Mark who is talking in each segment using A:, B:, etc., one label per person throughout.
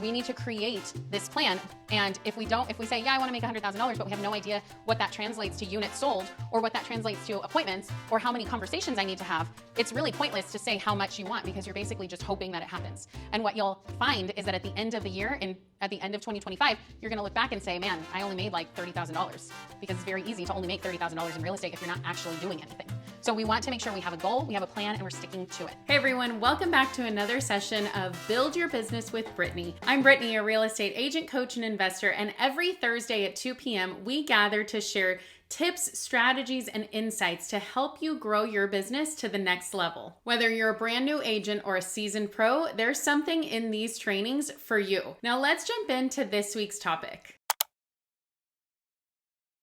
A: we need to create this plan. And if we say, yeah, I want to make $100,000, but we have no idea what that translates to units sold or what that translates to appointments or how many conversations I need to have, it's really pointless to say how much you want because you're basically just hoping that it happens. And what you'll find is that at the end of the year, at the end of 2025, you're going to look back and say, man, I only made like $30,000, because it's very easy to only make $30,000 in real estate if you're not actually doing anything. So we want to make sure we have a goal, we have a plan, and we're sticking to it.
B: Hey everyone, welcome back to another session of Build Your Business with Brittany. I'm Brittany, a real estate agent, coach, and investor, and every Thursday at 2 p.m. we gather to share tips, strategies, and insights to help you grow your business to the next level. Whether you're a brand new agent or a seasoned pro, there's something in these trainings for you. Now let's jump into this week's topic.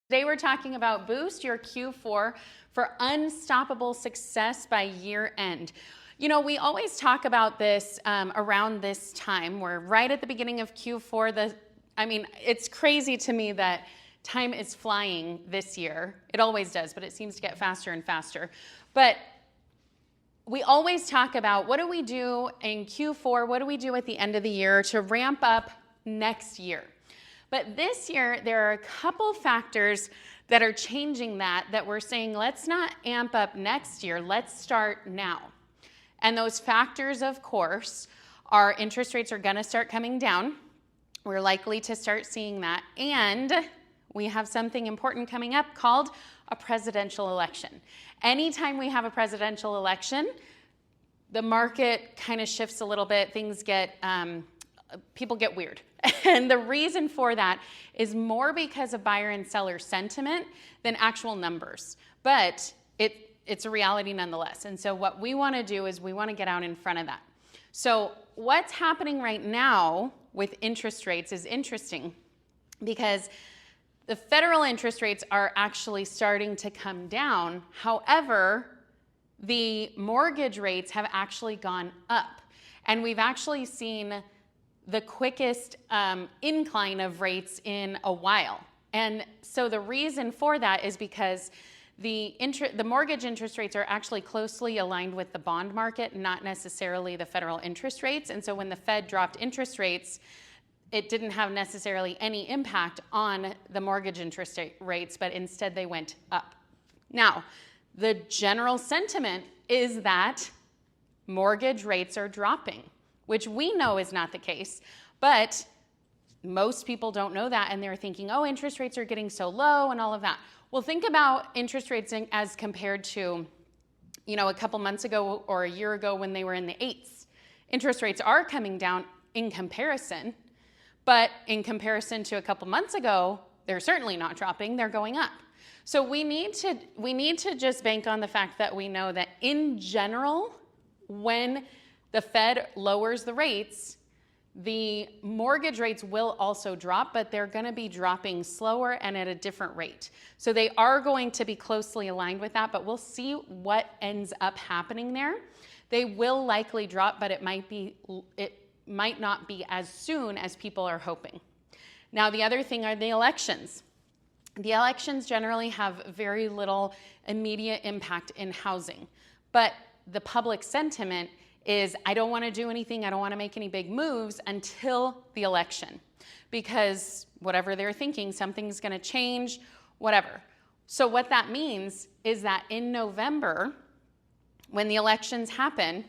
B: Today we're talking about boost your Q4 for unstoppable success by year end. You know, we always talk about this around this time. We're right at the beginning of Q4. It's crazy to me that time is flying this year. It always does, but it seems to get faster and faster. But we always talk about what do we do in Q4, what do we do at the end of the year to ramp up next year. But this year, there are a couple factors that are changing that we're saying, let's not amp up next year, let's start now. And those factors, of course, are interest rates are gonna start coming down. We're likely to start seeing that. And we have something important coming up called a presidential election. Anytime we have a presidential election, the market kind of shifts a little bit. Things get, people get weird. And the reason for that is more because of buyer and seller sentiment than actual numbers. But it's a reality nonetheless. And so what we want to do is we want to get out in front of that. So what's happening right now with interest rates is interesting because the federal interest rates are actually starting to come down. However, the mortgage rates have actually gone up. And we've actually seen the quickest incline of rates in a while. And so the reason for that is because the mortgage interest rates are actually closely aligned with the bond market, not necessarily the federal interest rates. And so when the Fed dropped interest rates, it didn't have necessarily any impact on the mortgage interest rates, but instead they went up. Now, the general sentiment is that mortgage rates are dropping, which we know is not the case, but most people don't know that, and they're thinking, oh, interest rates are getting so low and all of that. Well, think about interest rates as compared to, a couple months ago or a year ago when they were in the 8s. Interest rates are coming down in comparison, but in comparison to a couple months ago, they're certainly not dropping, they're going up. So we need to just bank on the fact that we know that in general, when the Fed lowers the rates, the mortgage rates will also drop, but they're going to be dropping slower and at a different rate. So they are going to be closely aligned with that, but we'll see what ends up happening there. They will likely drop, but it might not be as soon as people are hoping. Now, the other thing are the elections. The elections generally have very little immediate impact in housing, but the public sentiment is I don't want to do anything, I don't want to make any big moves until the election, because whatever they're thinking, something's going to change, whatever. So what that means is that in November, when the elections happen,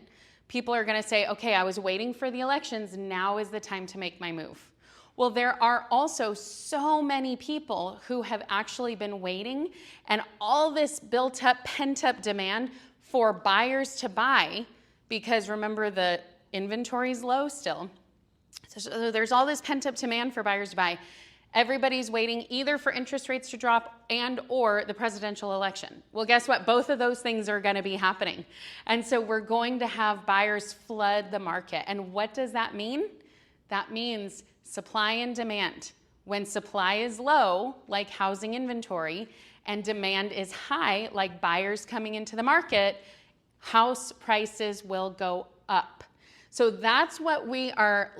B: people are going to say, okay, I was waiting for the elections, now is the time to make my move. Well, there are also so many people who have actually been waiting, and all this built up, pent up demand for buyers to buy, because remember the inventory is low still. So there's all this pent up demand for buyers to buy. Everybody's waiting either for interest rates to drop and or the presidential election. Well, guess what? Both of those things are going to be happening. And so we're going to have buyers flood the market. And what does that mean? That means supply and demand. When supply is low, like housing inventory, and demand is high, like buyers coming into the market, house prices will go up. So that's what we are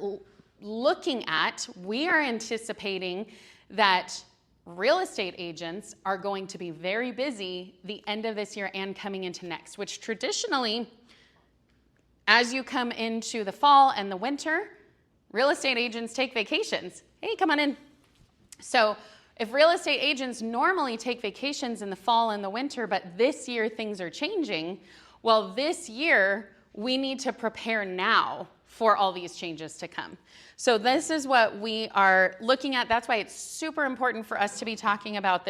B: looking at. We are anticipating that real estate agents are going to be very busy the end of this year and coming into next, which traditionally, as you come into the fall and the winter, real estate agents take vacations. Hey, come on in. So if real estate agents normally take vacations in the fall and the winter, but this year things are changing, well, this year we need to prepare now for all these changes to come. So this is what we are looking at. That's why it's super important for us to be talking about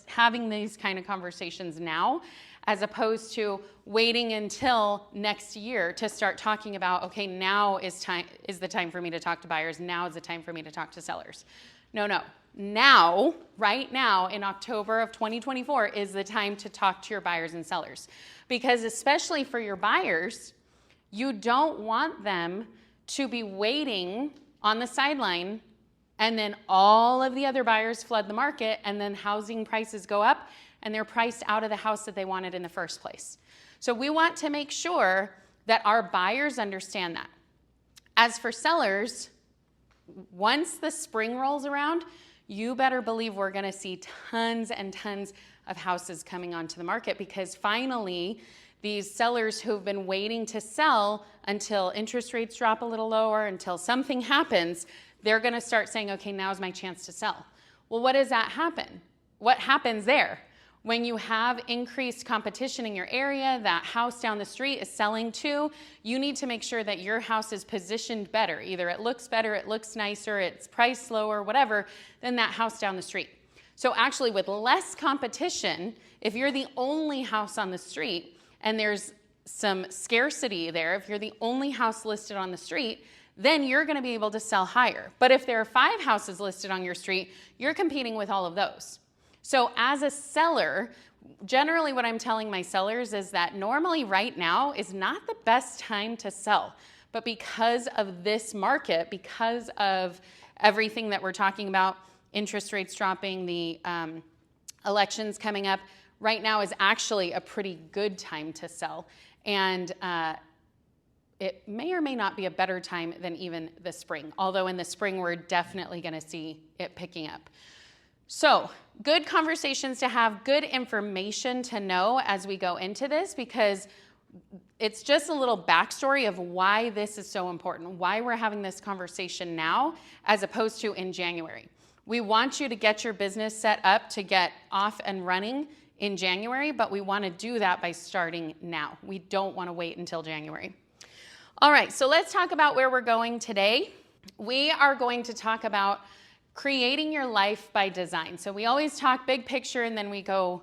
B: having these kind of conversations now, as opposed to waiting until next year to start talking about, okay, now is the time for me to talk to buyers. Now is the time for me to talk to sellers. No. Now, right now in October of 2024 is the time to talk to your buyers and sellers. Because especially for your buyers, you don't want them to be waiting on the sideline and then all of the other buyers flood the market and then housing prices go up and they're priced out of the house that they wanted in the first place. So we want to make sure that our buyers understand that. As for sellers, once the spring rolls around, you better believe we're going to see tons and tons of houses coming onto the market, because finally these sellers who've been waiting to sell until interest rates drop a little lower, until something happens, they're going to start saying, okay, now's my chance to sell. Well, what does that happen? What happens there? When you have increased competition in your area, that house down the street is selling too, you need to make sure that your house is positioned better. Either it looks better, it looks nicer, it's priced lower, whatever, than that house down the street. So actually with less competition, if you're the only house on the street and there's some scarcity there, if you're the only house listed on the street, then you're going to be able to sell higher. But if there are 5 houses listed on your street, you're competing with all of those. So as a seller, generally what I'm telling my sellers is that normally right now is not the best time to sell. But because of this market, because of everything that we're talking about, interest rates dropping, the elections coming up, right now is actually a pretty good time to sell. And it may or may not be a better time than even the spring, although in the spring we're definitely going to see it picking up. So good conversations to have, good information to know as we go into this, because it's just a little backstory of why this is so important, why we're having this conversation now as opposed to in January. We want you to get your business set up to get off and running in January, but we want to do that by starting now. We don't want to wait until January. All right, so let's talk about where we're going today. We are going to talk about creating your life by design. So we always talk big picture and then we go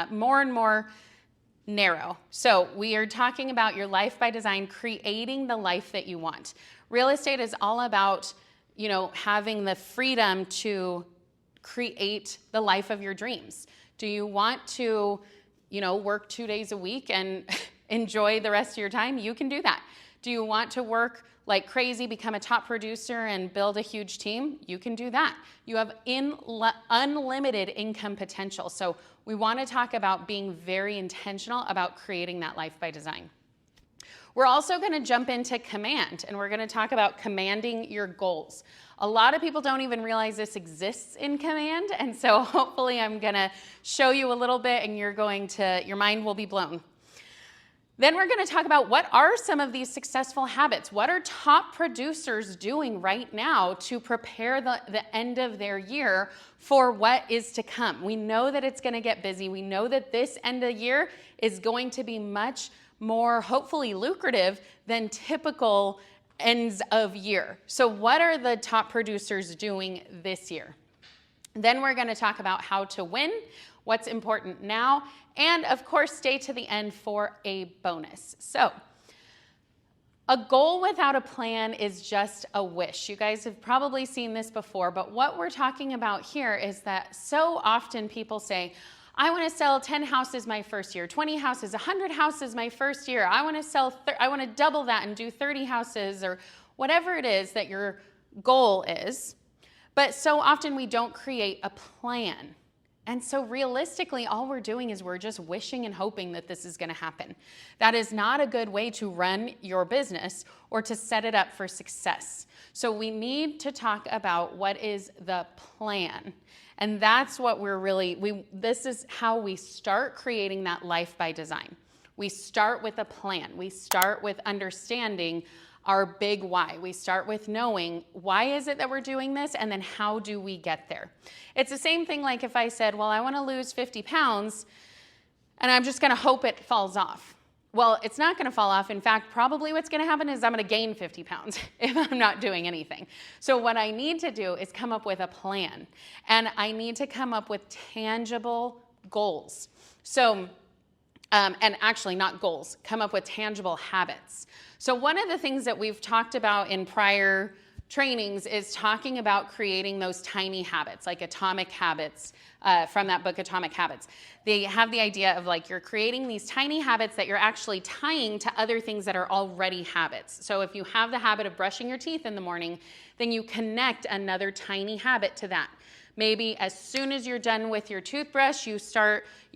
B: more and more narrow. So we are talking about your life by design, creating the life that you want. Real estate is all about, having the freedom to create the life of your dreams. Do you want to, work 2 days a week and enjoy the rest of your time? You can do that. Do you want to work like crazy, become a top producer and build a huge team? You can do that. You have unlimited income potential. So we want to talk about being very intentional about creating that life by design. We're also going to jump into command, and we're going to talk about commanding your goals. A lot of people don't even realize this exists in command, and so hopefully I'm going to show you a little bit and your mind will be blown. Then we're going to talk about what are some of these successful habits. What are top producers doing right now to prepare the end of their year for what is to come? We know that it's going to get busy. We know that this end of the year is going to be much more, hopefully, lucrative than typical ends of year. So what are the top producers doing this year? Then we're going to talk about how to win, what's important now, and of course, stay to the end for a bonus. So a goal without a plan is just a wish. You guys have probably seen this before, but what we're talking about here is that so often people say, I want to sell 10 houses my first year, 20 houses, 100 houses my first year. I want to double that and do 30 houses, or whatever it is that your goal is. But so often we don't create a plan. And so realistically, all we're doing is we're just wishing and hoping that this is going to happen. That is not a good way to run your business or to set it up for success. So we need to talk about what is the plan. And that's what this is how we start creating that life by design. We start with a plan. We start with understanding, our big why. We start with knowing why is it that we're doing this, and then how do we get there? It's the same thing like if I said, well, I want to lose 50 pounds and I'm just going to hope it falls off. Well, it's not going to fall off. In fact, probably what's going to happen is I'm going to gain 50 pounds if I'm not doing anything. So what I need to do is come up with a plan, and I need to come up with tangible goals. So, and actually not goals, come up with tangible habits. So one of the things that we've talked about in prior trainings is talking about creating those tiny habits, like atomic habits, from that book, Atomic Habits. They have the idea of like you're creating these tiny habits that you're actually tying to other things that are already habits. So if you have the habit of brushing your teeth in the morning, then you connect another tiny habit to that. Maybe as soon as you're done with your toothbrush, you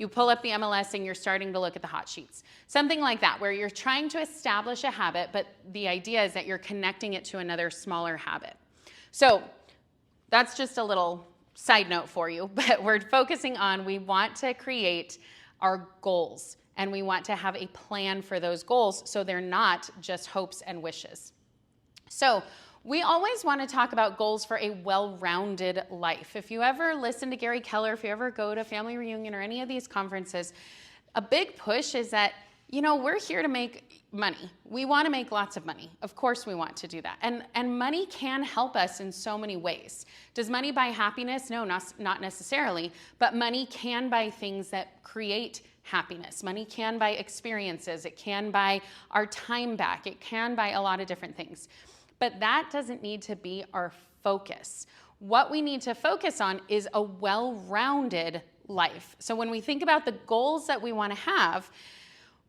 B: pull up the MLS and you're starting to look at the hot sheets. Something like that, where you're trying to establish a habit, but the idea is that you're connecting it to another smaller habit. So that's just a little side note for you, but we're focusing on, we want to create our goals, and we want to have a plan for those goals so they're not just hopes and wishes. So we always want to talk about goals for a well-rounded life. If you ever listen to Gary Keller, if you ever go to Family Reunion or any of these conferences, a big push is that, you know, we're here to make money. We want to make lots of money. Of course we want to do that. And money can help us in so many ways. Does money buy happiness? No, not necessarily. But money can buy things that create happiness. Money can buy experiences. It can buy our time back. It can buy a lot of different things. But that doesn't need to be our focus. What we need to focus on is a well-rounded life. So when we think about the goals that we want to have,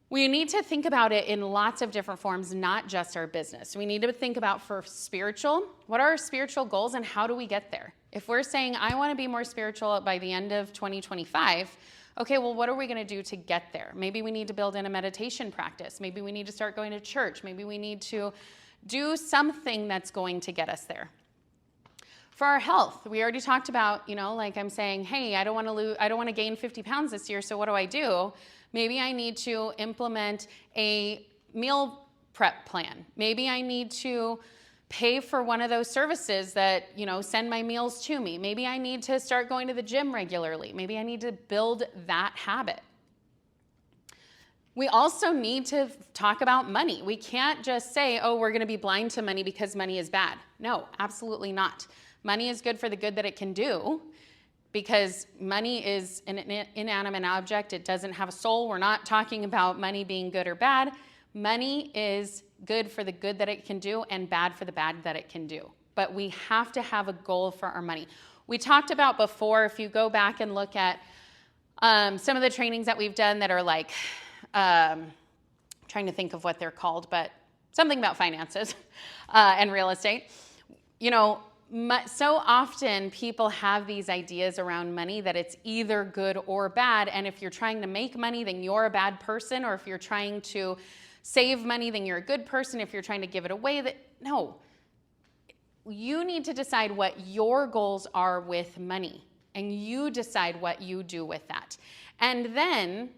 B: we need to think about it in lots of different forms, not just our business. We need to think about for spiritual, what are our spiritual goals and how do we get there? If we're saying, I want to be more spiritual by the end of 2025, okay, well, what are we going to do to get there? Maybe we need to build in a meditation practice. Maybe we need to start going to church. Maybe we need to do something that's going to get us there. For our health, we already talked about, like I'm saying, hey, I don't want to gain 50 pounds this year, so what do? Maybe I need to implement a meal prep plan. Maybe I need to pay for one of those services that, send my meals to me. Maybe I need to start going to the gym regularly. Maybe I need to build that habit. We also need to talk about money. We can't just say, oh, we're going to be blind to money because money is bad. No, absolutely not. Money is good for the good that it can do, because money is an inanimate object. It doesn't have a soul. We're not talking about money being good or bad. Money is good for the good that it can do and bad for the bad that it can do. But we have to have a goal for our money. We talked about before, if you go back and look at some of the trainings that we've done that are like, trying to think of what they're called, but something about finances and real estate. So often people have these ideas around money that it's either good or bad. And if you're trying to make money, then you're a bad person. Or if you're trying to save money, then you're a good person. If you're trying to give it away, no. You need to decide what your goals are with money. And you decide what you do with that. And then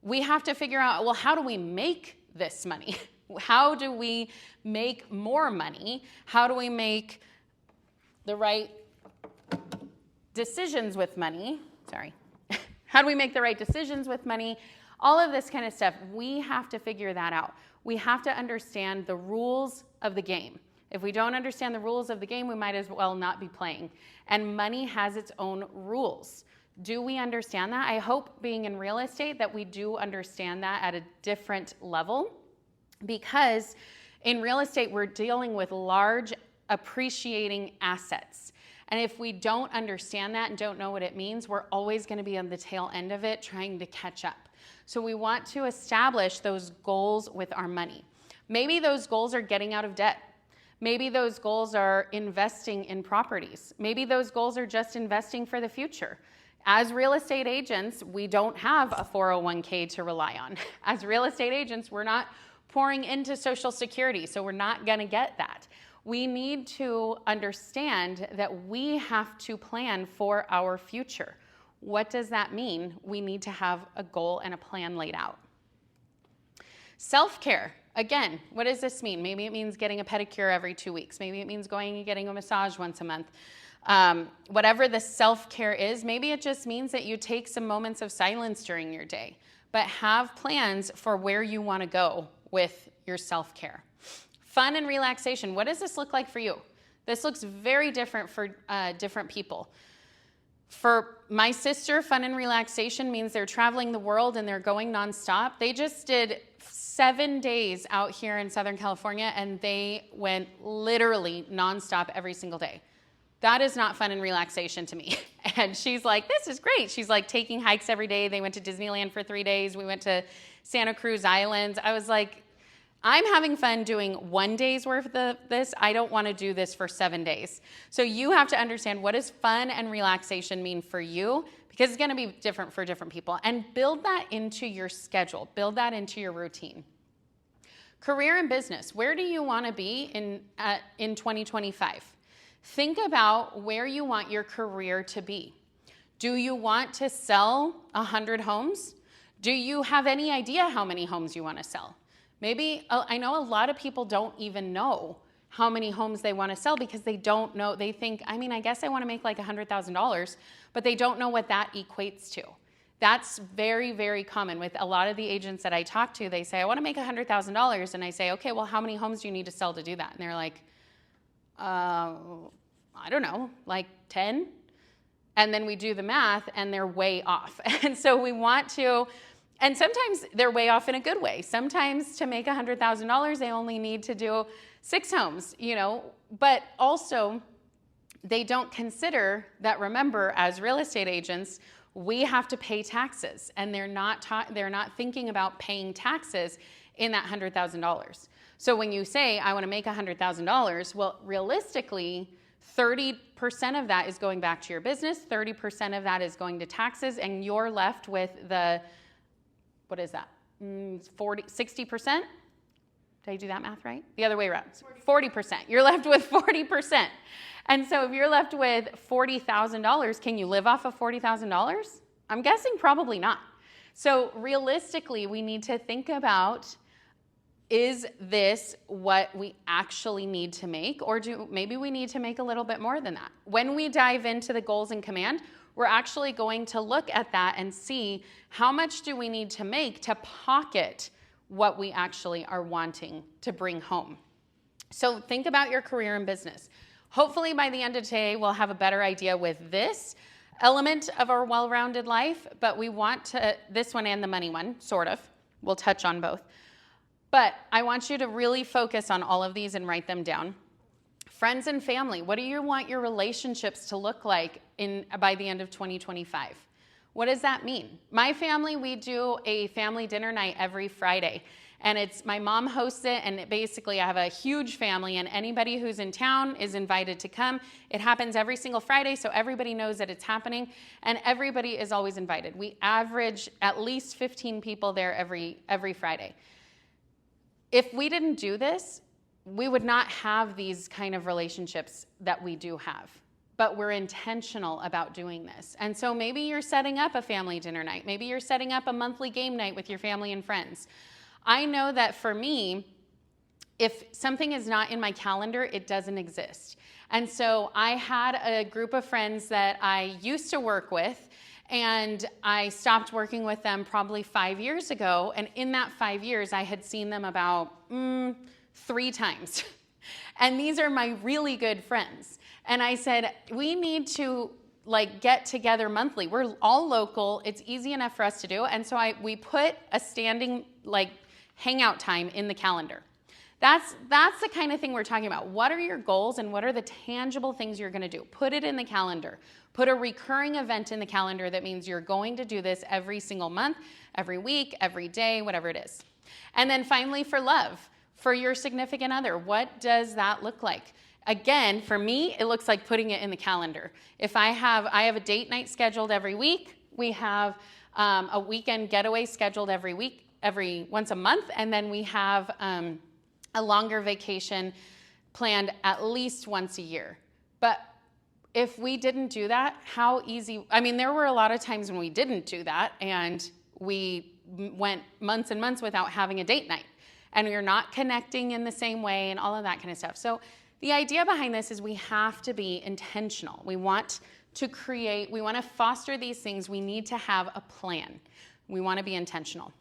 B: we have to figure out, well, how do we make this money? How do we make more money? How do we make the right decisions with money? How do we make the right decisions with money? All of this kind of stuff, we have to figure that out. We have to understand the rules of the game. If we don't understand the rules of the game, we might as well not be playing. And money has its own rules. Do we understand that? I hope, being in real estate, that we do understand that at a different level, because in real estate, we're dealing with large appreciating assets. And if we don't understand that and don't know what it means, we're always going to be on the tail end of it trying to catch up. So we want to establish those goals with our money. Maybe those goals are getting out of debt. Maybe those goals are investing in properties. Maybe those goals are just investing for the future. As real estate agents, we don't have a 401k to rely on. As real estate agents, we're not pouring into Social Security, so we're not going to get that. We need to understand that we have to plan for our future. What does that mean? We need to have a goal and a plan laid out. Self-care. Again, what does this mean? Maybe it means getting a pedicure every 2 weeks. Maybe it means going and getting a massage once a month. Whatever the self-care is, maybe it just means that you take some moments of silence during your day, but have plans for where you want to go with your self-care. Fun and relaxation. What does this look like for you? This looks very different for different people. For my sister, fun and relaxation means they're traveling the world and they're going nonstop. They just did 7 days out here in Southern California, and they went literally nonstop every single day. That is not fun and relaxation to me. And she's like, this is great. She's like taking hikes every day. They went to Disneyland for 3 days. We went to Santa Cruz Islands. I was like, I'm having fun doing 1 day's worth of this. I don't want to do this for 7 days. So you have to understand, what does fun and relaxation mean for you? Because it's going to be different for different people. And build that into your schedule. Build that into your routine. Career and business. Where do you want to be in 2025? Think about where you want your career to be. Do you want to sell 100 homes? Do you have any idea how many homes you want to sell? Maybe, I know a lot of people don't even know how many homes they want to sell because they don't know. They think, I guess I want to make like $100,000, but they don't know what that equates to. That's very, very common with a lot of the agents that I talk to. They say, I want to make $100,000. And I say, okay, well, how many homes do you need to sell to do that? And they're like, I don't know, like 10. And then we do the math and they're way off. And so we want to, and sometimes they're way off in a good way. Sometimes to make $100,000, they only need to do 6 homes, but also they don't consider that, remember, as real estate agents, we have to pay taxes, and they're not thinking about paying taxes in that $100,000. So when you say, I want to make $100,000, well, realistically, 30% of that is going back to your business, 30% of that is going to taxes, and you're left with the, what is that, 60%? Did I do that math right? The other way around. 40%. You're left with 40%. And so if you're left with $40,000, can you live off of $40,000? I'm guessing probably not. So realistically, we need to think about, is this what we actually need to make? Or maybe we need to make a little bit more than that? When we dive into the goals and command, we're actually going to look at that and see how much do we need to make to pocket what we actually are wanting to bring home. So think about your career and business. Hopefully by the end of today, we'll have a better idea with this element of our well-rounded life, but we want to, this one and the money one, sort of. We'll touch on both. But I want you to really focus on all of these and write them down. Friends and family, what do you want your relationships to look like by the end of 2025? What does that mean? My family, we do a family dinner night every Friday. And it's, my mom hosts it, and basically I have a huge family, and anybody who's in town is invited to come. It happens every single Friday, so everybody knows that it's happening, and everybody is always invited. We average at least 15 people there every Friday. If we didn't do this, we would not have these kind of relationships that we do have. But we're intentional about doing this. And so maybe you're setting up a family dinner night. Maybe you're setting up a monthly game night with your family and friends. I know that for me, if something is not in my calendar, it doesn't exist. And so I had a group of friends that I used to work with, and I stopped working with them probably 5 years ago. And in that 5 years, I had seen them about 3 times. And these are my really good friends. And I said, we need to get together monthly. We're all local. It's easy enough for us to do. And so we put a standing hangout time in the calendar. That's the kind of thing we're talking about. What are your goals and what are the tangible things you're going to do? Put it in the calendar. Put a recurring event in the calendar that means you're going to do this every single month, every week, every day, whatever it is. And then finally, for love, for your significant other, what does that look like? Again, for me, it looks like putting it in the calendar. If I have a date night scheduled every week. We have a weekend getaway scheduled every once a month, and then we have a longer vacation planned at least once a year. But if we didn't do that, how easy, there were a lot of times when we didn't do that, and we went months and months without having a date night. and you're not connecting in the same way and all of that kind of stuff. So the idea behind this is we have to be intentional. We want to create, we want to foster these things. We need to have a plan. We want to be intentional.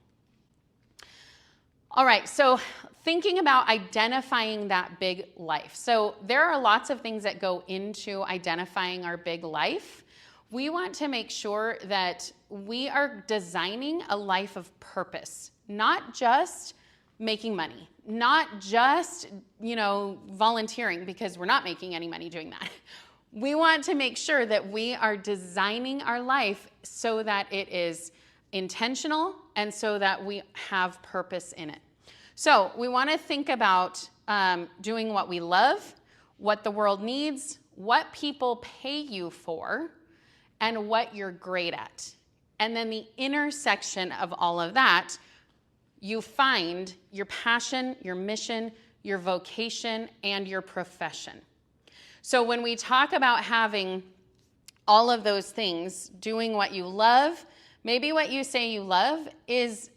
B: All right, so thinking about identifying that big life. So there are lots of things that go into identifying our big life. We want to make sure that we are designing a life of purpose, not just making money, not just, volunteering, because we're not making any money doing that. We want to make sure that we are designing our life so that it is intentional and so that we have purpose in it. So we want to think about doing what we love, what the world needs, what people pay you for, and what you're great at. And then the intersection of all of that, you find your passion, your mission, your vocation, and your profession. So when we talk about having all of those things, doing what you love, maybe what you say you love is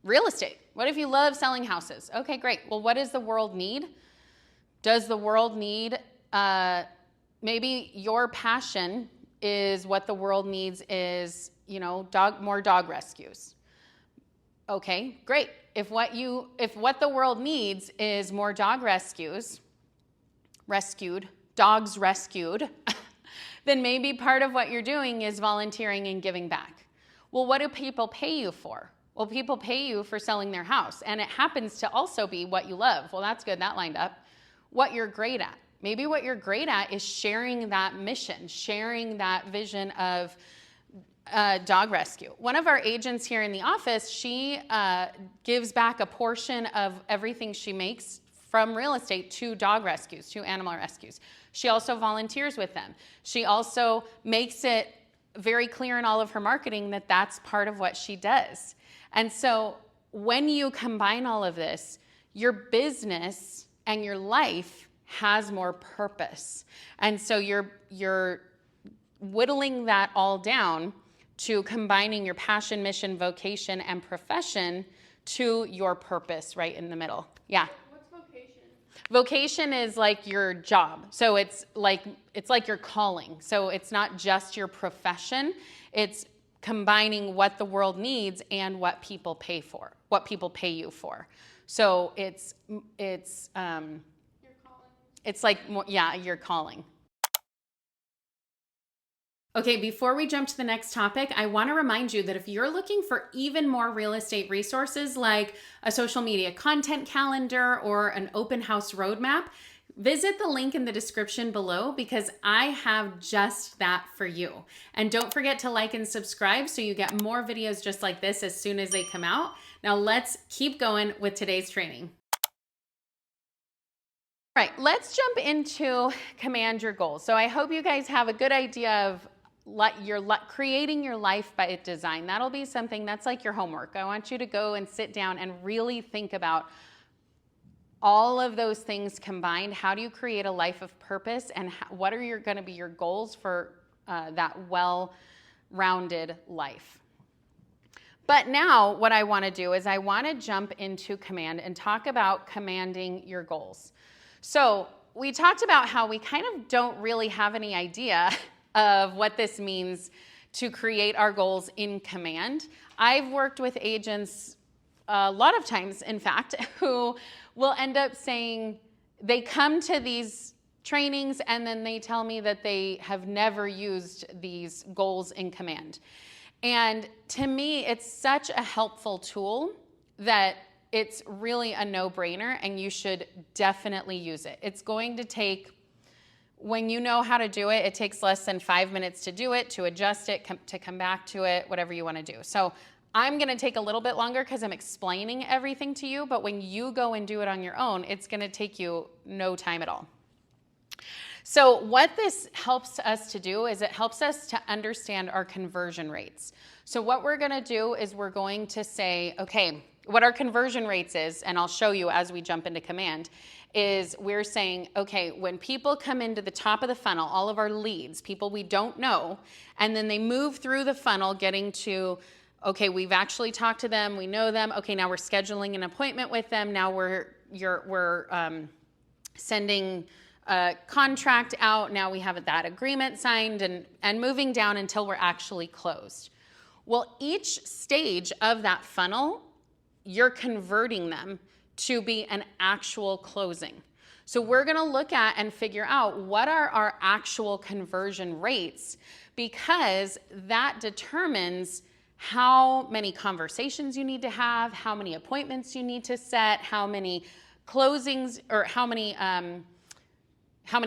B: real estate. What if you love selling houses? Okay, great. Well, what does the world need? Does the world need, maybe your passion is what the world needs is, more dog rescues. Okay, great. If what the world needs is more dog dogs rescued, then maybe part of what you're doing is volunteering and giving back. Well, what do people pay you for? Well, people pay you for selling their house, and it happens to also be what you love. Well, that's good, that lined up. What you're great at. Maybe what you're great at is sharing that mission, sharing that vision of dog rescue. One of our agents here in the office, she gives back a portion of everything she makes from real estate to dog rescues, to animal rescues. She also volunteers with them. She also makes it very clear in all of her marketing that that's part of what she does. And so when you combine all of this, your business and your life has more purpose. And so you're whittling that all down to combining your passion, mission, vocation, and profession to your purpose right in the middle. Yeah.
C: What's vocation?
B: Vocation is like your job. So it's like your calling. So it's not just your profession. It's combining what the world needs and what people pay you for. So it's
C: Your calling.
B: It's like more, yeah, your calling. Okay, before we jump to the next topic, I want to remind you that if you're looking for even more real estate resources like a social media content calendar or an open house roadmap, visit the link in the description below because I have just that for you. And don't forget to like and subscribe so you get more videos just like this as soon as they come out. Now let's keep going with today's training. All right, let's jump into command your goals. So I hope you guys have a good idea of creating your life by design. That'll be something that's like your homework. I want you to go and sit down and really think about all of those things combined. How do you create a life of purpose, and what are going to be your goals for that well-rounded life? But now what I want to do is I want to jump into command and talk about commanding your goals. So we talked about how we kind of don't really have any idea of what this means to create our goals in command. I've worked with agents a lot of times, in fact, who will end up saying they come to these trainings and then they tell me that they have never used these goals in command. And to me, it's such a helpful tool that it's really a no-brainer and you should definitely use it. It's going to take, when you know how to do it, it takes less than 5 minutes to do it, to adjust it, to come back to it, whatever you want to do. So I'm going to take a little bit longer because I'm explaining everything to you, but when you go and do it on your own, it's going to take you no time at all. So what this helps us to do is it helps us to understand our conversion rates. So what we're going to do is we're going to say, okay, what our conversion rates is, and I'll show you as we jump into command, is we're saying, okay, when people come into the top of the funnel, all of our leads, people we don't know, and then they move through the funnel getting to okay, we've actually talked to them, we know them. Okay, now we're scheduling an appointment with them. Now we're sending a contract out. Now we have that agreement signed and moving down until we're actually closed. Well, each stage of that funnel, you're converting them to be an actual closing. So we're going to look at and figure out what are our actual conversion rates, because that determines how many conversations you need to have, how many appointments you need to set, how many closings, or how many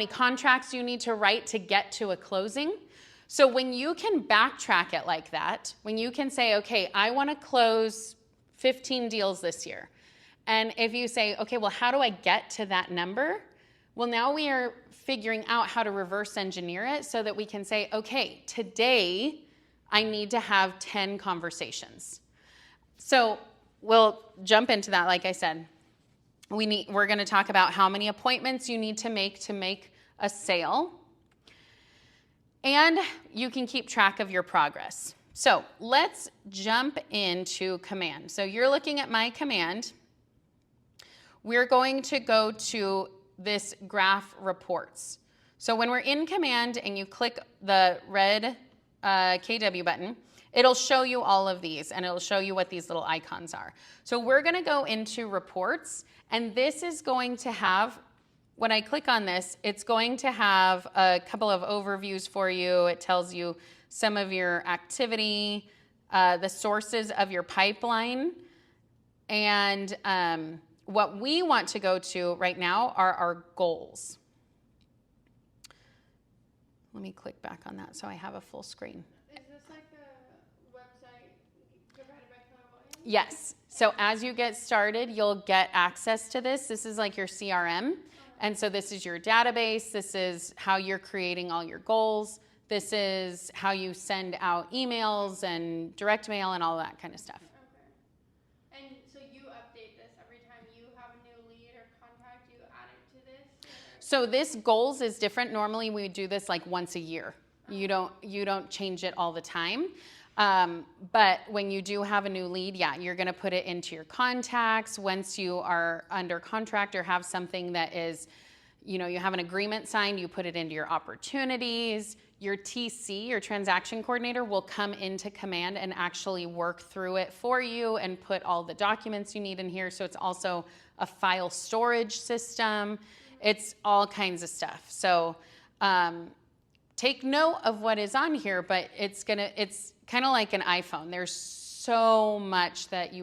B: contracts you need to write to get to a closing. So when you can backtrack it like that, when you can say, okay, I want to close 15 deals this year. And if you say, okay, well, how do I get to that number? Well, now we are figuring out how to reverse engineer it so that we can say, okay, today I need to have 10 conversations. So we'll jump into that. Like I said, we're going to talk about how many appointments you need to make a sale. And you can keep track of your progress. So let's jump into command. So you're looking at my command. We're going to go to this graph reports. So when we're in command and you click the red KW button, it'll show you all of these and it'll show you what these little icons are. So we're going to go into reports, and this is going to have, when I click on this, it's going to have a couple of overviews for you. It tells you some of your activity, the sources of your pipeline, and what we want to go to right now are our goals. Let me click back on that so I have a full screen.
C: Is this like a website provided by Keller?
B: Yes. So as you get started, you'll get access to this. This is like your CRM. And so this is your database. This is how you're creating all your goals. This is how you send out emails and direct mail and all that kind of stuff.
C: Okay. And so you update this every time you have a new lead or contact, you add it to this?
B: So this goals is different. Normally we do this like once a year. You don't change it all the time. But when you do have a new lead, yeah, you're going to put it into your contacts. Once you are under contract or have something that is, you have an agreement signed, you put it into your opportunities. Your TC, your transaction coordinator, will come into command and actually work through it for you and put all the documents you need in here. So it's also a file storage system. It's all kinds of stuff. So take note of what is on here, but it's kind of like an iPhone. There's so much that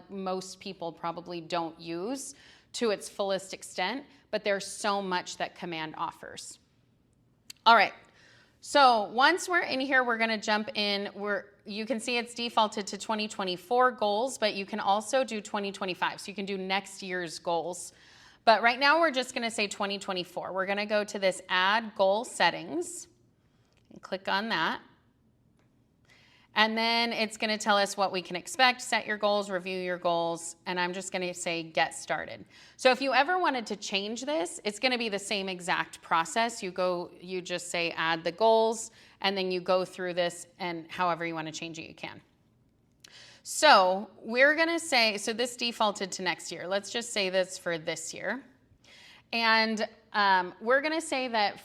B: most people probably don't use to its fullest extent, but there's so much that command offers. All right. So once we're in here, we're going to jump in. You can see it's defaulted to 2024 goals, but you can also do 2025. So you can do next year's goals. But right now we're just going to say 2024. We're going to go to this add goal settings and click on that. And then it's going to tell us what we can expect, set your goals, review your goals, and I'm just going to say get started. So if you ever wanted to change this, it's going to be the same exact process. You just say add the goals, and then you go through this, and however you want to change it, you can. So we're going to say, so this defaulted to next year. Let's just say this for this year. And we're going to say that,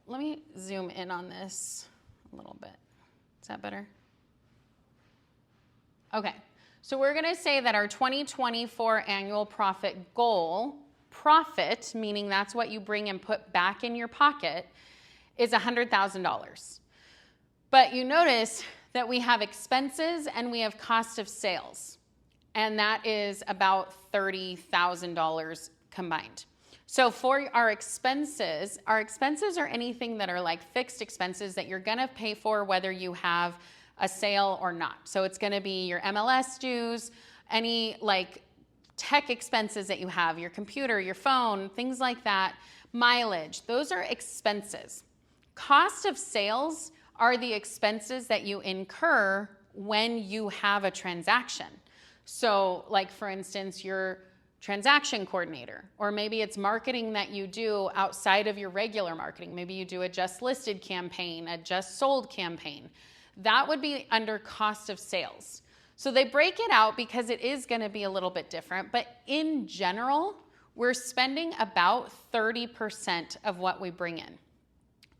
B: let me zoom in on this a little bit. Is that better? Okay, so we're going to say that our 2024 annual profit goal, profit, meaning that's what you bring and put back in your pocket, is $100,000. But you notice that we have expenses and we have cost of sales, and that is about $30,000 combined. So for our expenses are anything that are like fixed expenses that you're going to pay for whether you have a sale or not. So it's going to be your MLS dues, any like tech expenses that you have, your computer, your phone, things like that, mileage. Those are expenses. Cost of sales are the expenses that you incur when you have a transaction. So like for instance, your transaction coordinator, or maybe it's marketing that you do outside of your regular marketing. Maybe you do a just listed campaign, a just sold campaign. That would be under cost of sales. So they break it out because it is going to be a little bit different, but in general, we're spending about 30% of what we bring in.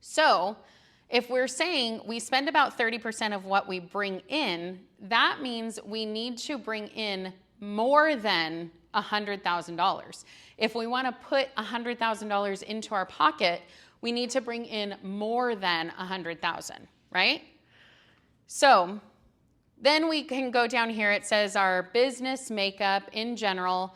B: So if we're saying we spend about 30% of what we bring in, that means we need to bring in more than $100,000. If we want to put $100,000 into our pocket, we need to bring in more than $100,000, right? So then we can go down here. It says our business makeup in general,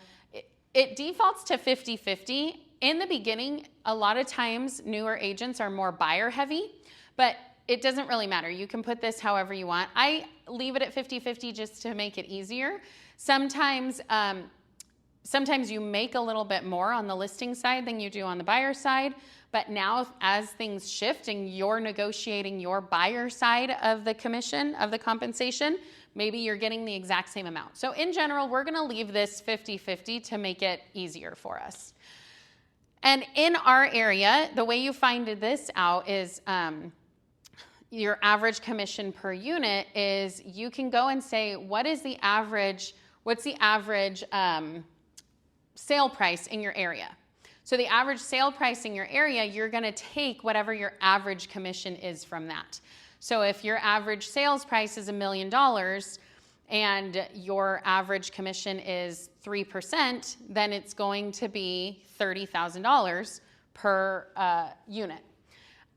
B: it defaults to 50-50. In the beginning, a lot of times newer agents are more buyer heavy, but it doesn't really matter. You can put this however you want. I leave it at 50-50 just to make it easier. Sometimes you make a little bit more on the listing side than you do on the buyer side, but now as things shift and you're negotiating your buyer side of the commission, of the compensation, maybe you're getting the exact same amount. So in general, we're gonna leave this 50-50 to make it easier for us. And in our area, the way you find this out is your average commission per unit is you can go and say, what's the average sale price in your area? So the average sale price in your area, you're gonna take whatever your average commission is from that. So if your average sales price is $1 million and your average commission is 3%, then it's going to be $30,000 per unit.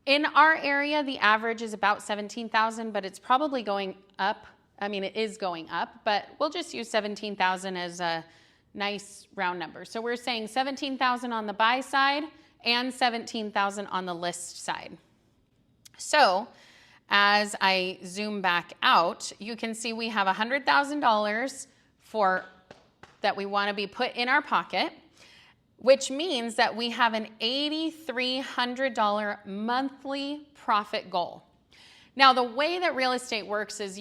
B: In our area, the average is about $17,000, but it's probably going up. I mean, it is going up, but we'll just use $17,000 as a nice round number. So we're saying $17,000 on the buy side and $17,000 on the list side. So as I zoom back out, you can see we have $100,000 that we want to be put in our pocket, which means that we have an $8,300 monthly profit goal. Now, the way that real estate works is,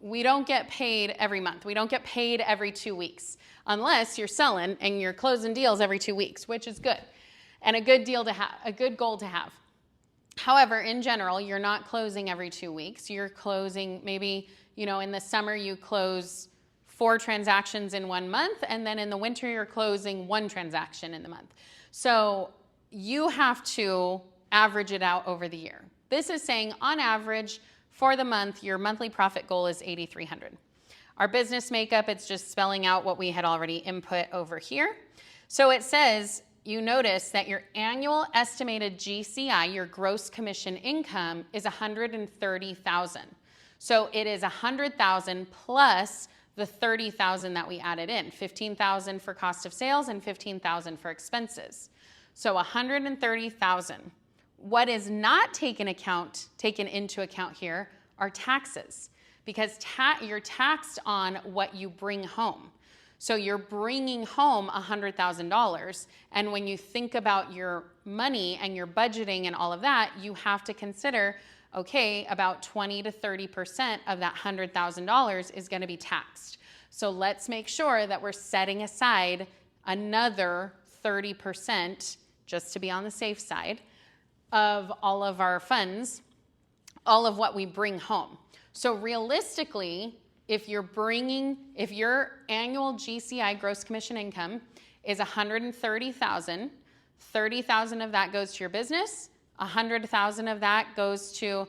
B: we don't get paid every month. We don't get paid every 2 weeks, unless you're selling and you're closing deals every 2 weeks, which is good and a good deal to have, a good goal to have. However, in general, you're not closing every 2 weeks. You're closing maybe, in the summer you close 4 transactions in 1 month, and then in the winter you're closing 1 transaction in the month. So you have to average it out over the year. This is saying on average for the month, your monthly profit goal is $8,300. Our business makeup, it's just spelling out what we had already input over here. So it says, you notice that your annual estimated GCI, your gross commission income, is $130,000. So it is $100,000 plus the $30,000 that we added in, $15,000 for cost of sales and $15,000 for expenses. So $130,000. What is not taken into account here are taxes, because you're taxed on what you bring home. So you're bringing home $100,000, and when you think about your money and your budgeting and all of that, you have to consider, okay, about 20 to 30% of that $100,000 is going to be taxed. So let's make sure that we're setting aside another 30%, just to be on the safe side, of all of our funds, all of what we bring home. So realistically, if your annual GCI, gross commission income, is $130,000, $30,000 of that goes to your business, $100,000 of that goes to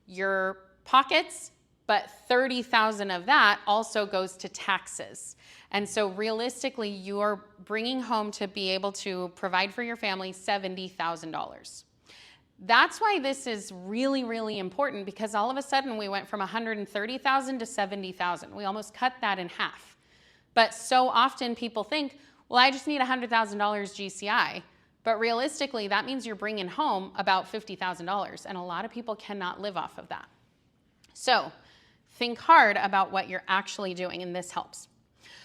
B: your pockets, but $30,000 of that also goes to taxes. And so realistically, you're bringing home, to be able to provide for your family, $70,000. That's why this is really, really important, because all of a sudden we went from $130,000 to $70,000. We almost cut that in half. But so often people think, well, I just need $100,000 GCI. But realistically, that means you're bringing home about $50,000, and a lot of people cannot live off of that. So think hard about what you're actually doing, and this helps.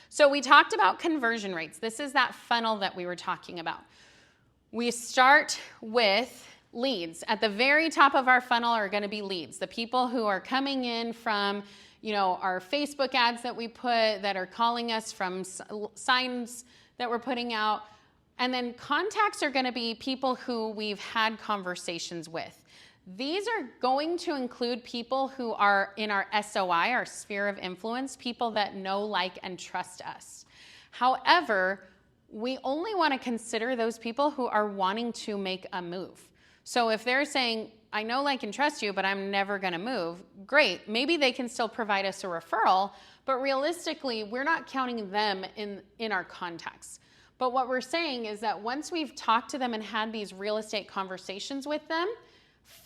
B: So we talked about conversion rates. This is that funnel that we were talking about. We start with leads. At the very top of our funnel are going to be leads, the people who are coming in from, our Facebook ads that we put, that are calling us from signs that we're putting out. And then contacts are going to be people who we've had conversations with. These are going to include people who are in our SOI, our sphere of influence, people that know, like, and trust us. However, we only want to consider those people who are wanting to make a move. So if they're saying, I know, like, and trust you, but I'm never going to move, great. Maybe they can still provide us a referral, but realistically, we're not counting them in our contacts. But what we're saying is that once we've talked to them and had these real estate conversations with them,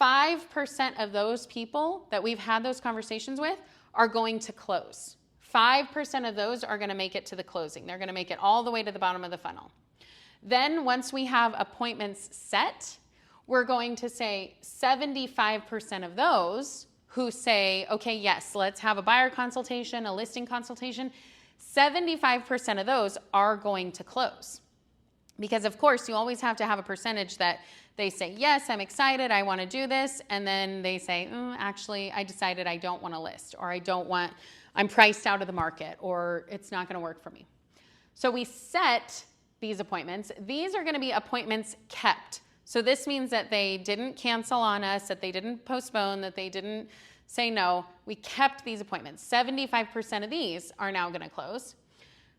B: 5% of those people that we've had those conversations with are going to close. 5% of those are going to make it to the closing. They're going to make it all the way to the bottom of the funnel. Then once we have appointments set, we're going to say 75% of those who say, okay, yes, let's have a buyer consultation, a listing consultation, 75% of those are going to close. Because of course, you always have to have a percentage that they say, yes, I'm excited, I want to do this. And then they say, actually, I decided I don't want to list, or I'm priced out of the market, or it's not going to work for me. So we set these appointments. These are going to be appointments kept. So this means that they didn't cancel on us, that they didn't postpone, that they didn't say no. We kept these appointments. 75% of these are now going to close.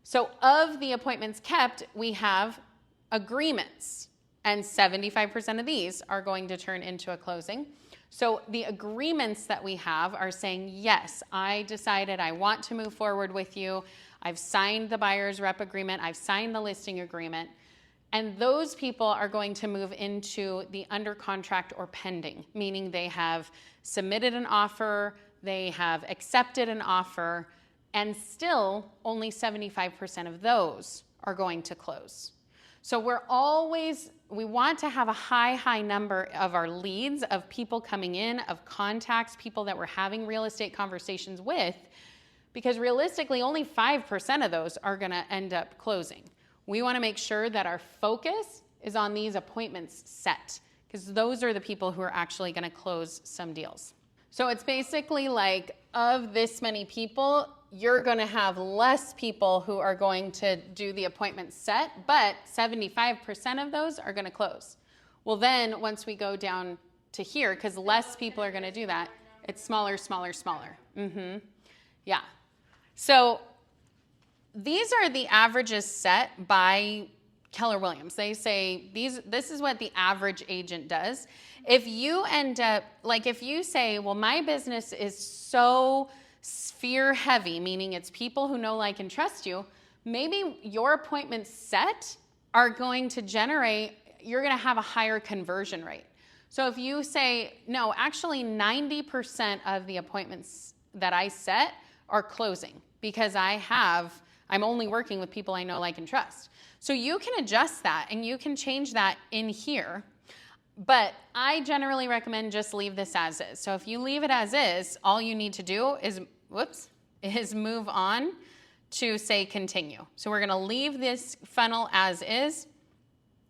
B: So of the appointments kept, we have agreements, and 75% of these are going to turn into a closing. So the agreements that we have are saying, yes, I decided I want to move forward with you. I've signed the buyer's rep agreement. I've signed the listing agreement. And those people are going to move into the under contract or pending, meaning they have submitted an offer, they have accepted an offer, and still only 75% of those are going to close. So we want to have a high number of our leads, of people coming in, of contacts, people that we're having real estate conversations with, because realistically only 5% of those are going to end up closing. We want to make sure that our focus is on these appointments set, because those are the people who are actually going to close some deals. So it's basically like, of this many people, you're going to have less people who are going to do the appointment set, but 75% of those are going to close. Well, then once we go down to here, because less people are going to do that, it's smaller. Yeah. So these are the averages set by Keller Williams. They say this is what the average agent does. If you end up, like if you say, well, my business is so sphere heavy, meaning it's people who know, like, and trust you, maybe your appointments set are going to generate, you're going to have a higher conversion rate. So if you say, no, actually 90% of the appointments that I set are closing because I'm only working with people I know, like, and trust. So you can adjust that and you can change that in here. But I generally recommend just leave this as is. So if you leave it as is, all you need to do is move on to say continue. So we're going to leave this funnel as is,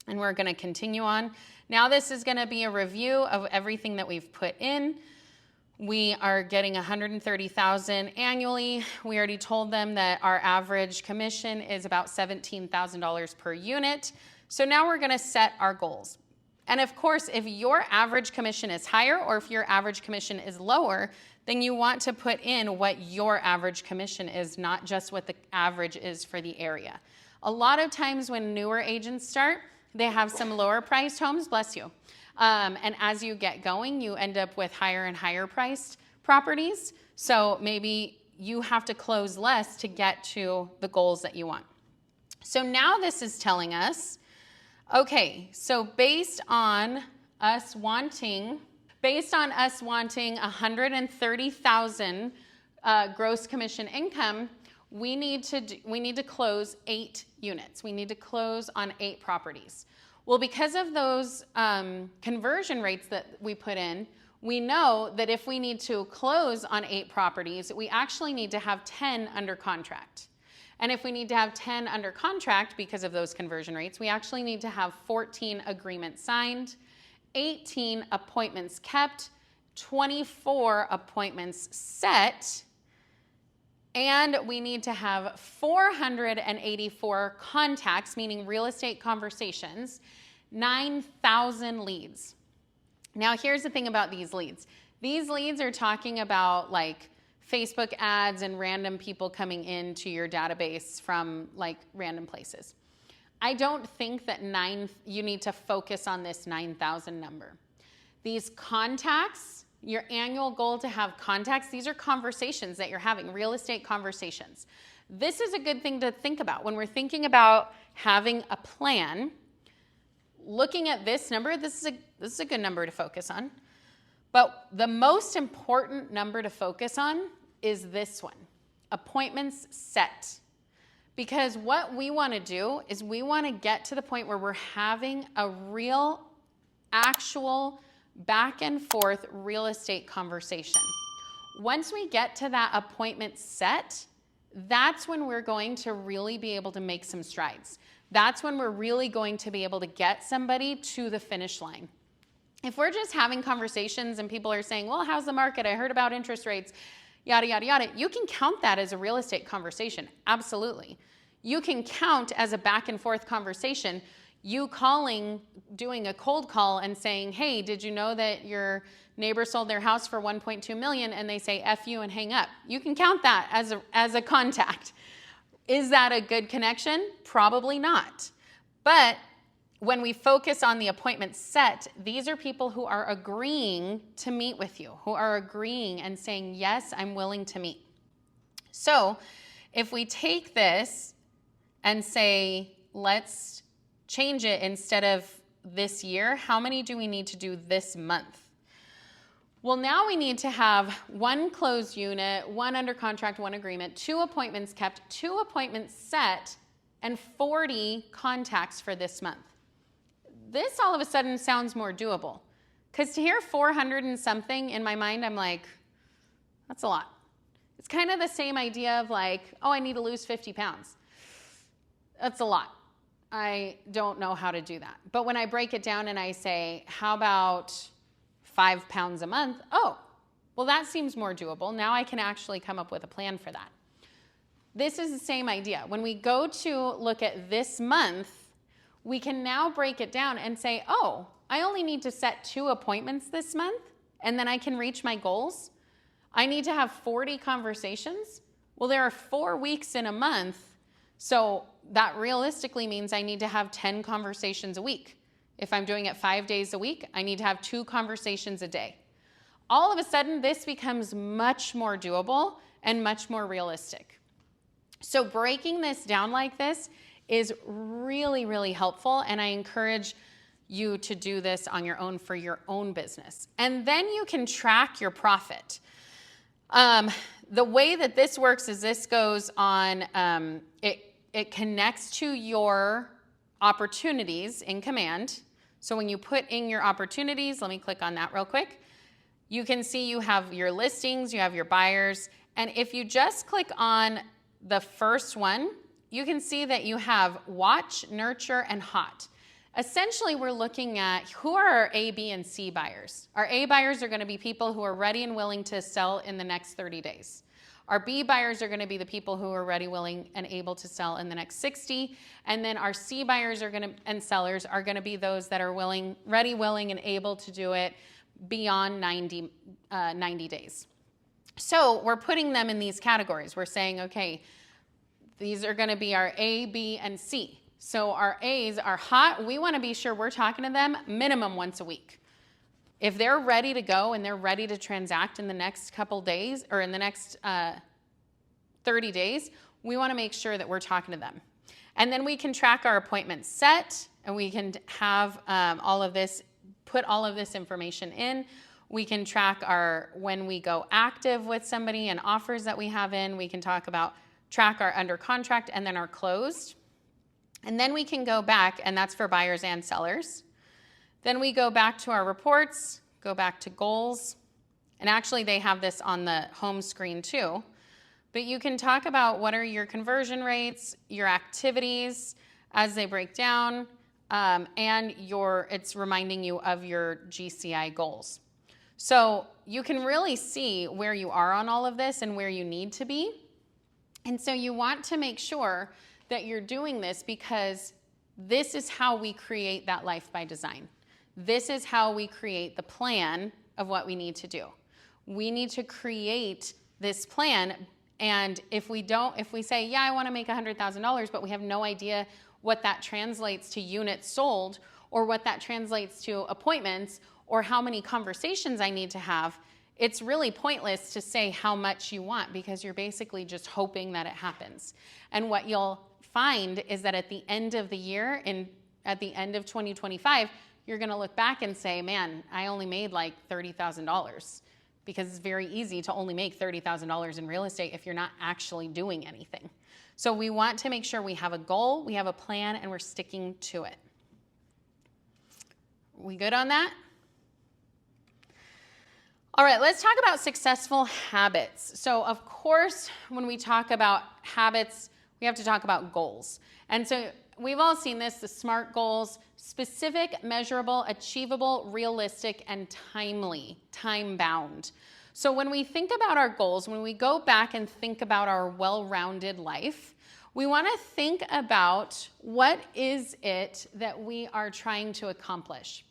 B: and we're going to continue on. Now this is going to be a review of everything that we've put in. We are getting $130,000 annually. We already told them that our average commission is about $17,000 per unit. So now we're going to set our goals. And of course, if your average commission is higher or if your average commission is lower, then you want to put in what your average commission is, not just what the average is for the area. A lot of times when newer agents start, they have some lower priced homes, bless you. And as you get going, you end up with higher and higher priced properties. So maybe you have to close less to get to the goals that you want. So now this is telling us, okay, so based on us wanting $130,000 gross commission income, we need to close 8 units. We need to close on 8 properties. Well, because of those conversion rates that we put in, we know that if we need to close on 8 properties, we actually need to have 10 under contract. And if we need to have 10 under contract because of those conversion rates, we actually need to have 14 agreements signed, 18 appointments kept, 24 appointments set, and we need to have 484 contacts, meaning real estate conversations, 9,000 leads. Now, here's the thing about these leads. These leads are talking about like Facebook ads and random people coming into your database from like random places. I don't think that you need to focus on this 9,000 number. These contacts, your annual goal to have contacts, these are conversations that you're having, real estate conversations. This is a good thing to think about when we're thinking about having a plan. Looking at this number, this is a good number to focus on. But the most important number to focus on is this one, appointments set. Because what we want to do is we want to get to the point where we're having a real, actual, back and forth real estate conversation. Once we get to that appointment set, that's when we're going to really be able to make some strides. That's when we're really going to be able to get somebody to the finish line. If we're just having conversations and people are saying, well, how's the market? I heard about interest rates, yada, yada, yada. You can count that as a real estate conversation. Absolutely. You can count as a back and forth conversation, you calling, doing a cold call and saying, hey, did you know that your neighbor sold their house for 1.2 million? And they say, F you and hang up. You can count that as a contact. Is that a good connection? Probably not. But when we focus on the appointment set, these are people who are agreeing to meet with you, who are agreeing and saying, yes, I'm willing to meet. So if we take this and say, let's change it instead of this year, how many do we need to do this month? Well, now we need to have 1 closed unit, 1 under contract, 1 agreement, 2 appointments kept, 2 appointments set, and 40 contacts for this month. This all of a sudden sounds more doable. Because to hear 400 and something in my mind, I'm like, that's a lot. It's kind of the same idea of like, oh, I need to lose 50 pounds. That's a lot. I don't know how to do that. But when I break it down and I say, how about 5 pounds a month? Oh, well, that seems more doable. Now I can actually come up with a plan for that. This is the same idea. When we go to look at this month, we can now break it down and say, oh, I only need to set 2 appointments this month, and then I can reach my goals. I need to have 40 conversations. Well, there are 4 weeks in a month, so that realistically means I need to have 10 conversations a week. If I'm doing it 5 days a week, I need to have 2 conversations a day. All of a sudden, this becomes much more doable and much more realistic. So breaking this down like this is really, really helpful, and I encourage you to do this on your own for your own business. And then you can track your profit. The way that this works is this goes on, it connects to your opportunities in Command. So when you put in your opportunities, let me click on that real quick. You can see you have your listings, you have your buyers, and if you just click on the first one, you can see that you have watch, nurture, and hot. Essentially, we're looking at who are our A, B, and C buyers. Our A buyers are going to be people who are ready and willing to sell in the next 30 days. Our B buyers are going to be the people who are ready, willing, and able to sell in the next 60. And then our C buyers and sellers are going to be those that are ready, willing, and able to do it beyond 90 days. So we're putting them in these categories. We're saying, okay, these are going to be our A, B, and C. So our A's are hot. We want to be sure we're talking to them minimum once a week. If they're ready to go and they're ready to transact in the next couple days or in the next 30 days, we want to make sure that we're talking to them. And then we can track our appointments set, and we can have put all of this information in. We can track when we go active with somebody and offers that we have in. We can track our under contract and then our closed. And then we can go back, and that's for buyers and sellers. Then we go back to our reports, go back to goals. And actually they have this on the home screen too. But you can talk about what are your conversion rates, your activities as they break down, and it's reminding you of your GCI goals. So you can really see where you are on all of this and where you need to be. And so you want to make sure that you're doing this because this is how we create that life by design. This is how we create the plan of what we need to do. We need to create this plan. And if we say, yeah, I want to make $100,000, but we have no idea what that translates to units sold, or what that translates to appointments, or how many conversations I need to have, it's really pointless to say how much you want, because you're basically just hoping that it happens. And what you'll find is that at the end of the year, at the end of 2025, you're going to look back and say, man, I only made like $30,000, because it's very easy to only make $30,000 in real estate if you're not actually doing anything. So we want to make sure we have a goal, we have a plan, and we're sticking to it. We good on that? All right, let's talk about successful habits. So of course, when we talk about habits, we have to talk about goals. And so we've all seen this, the SMART goals: specific, measurable, achievable, realistic, and timely, time-bound. So when we think about our goals, when we go back and think about our well-rounded life, we want to think about what is it that we are trying to accomplish.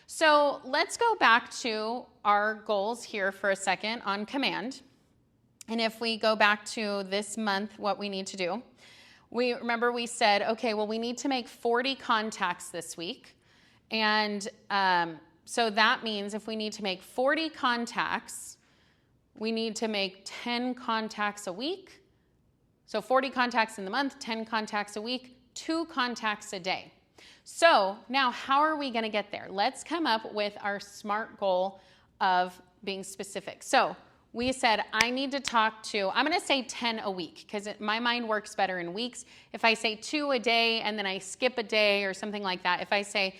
B: So let's go back to our goals here for a second on command. And if we go back to this month, what we need to do, remember we said, okay, well, we need to make 40 contacts this week. And so that means if we need to make 40 contacts, we need to make 10 contacts a week. So 40 contacts in the month, 10 contacts a week, 2 contacts a day. So now how are we going to get there? Let's come up with our SMART goal of being specific. So we said, I need to talk to, I'm going to say 10 a week, because my mind works better in weeks. If I say 2 a day and then I skip a day or something like that, if I say,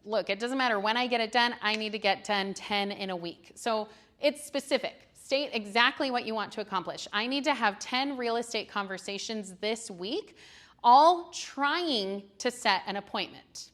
B: look, it doesn't matter when I get it done, I need to get done 10 in a week. So it's specific. State exactly what you want to accomplish. I need to have 10 real estate conversations this week, all trying to set an appointment.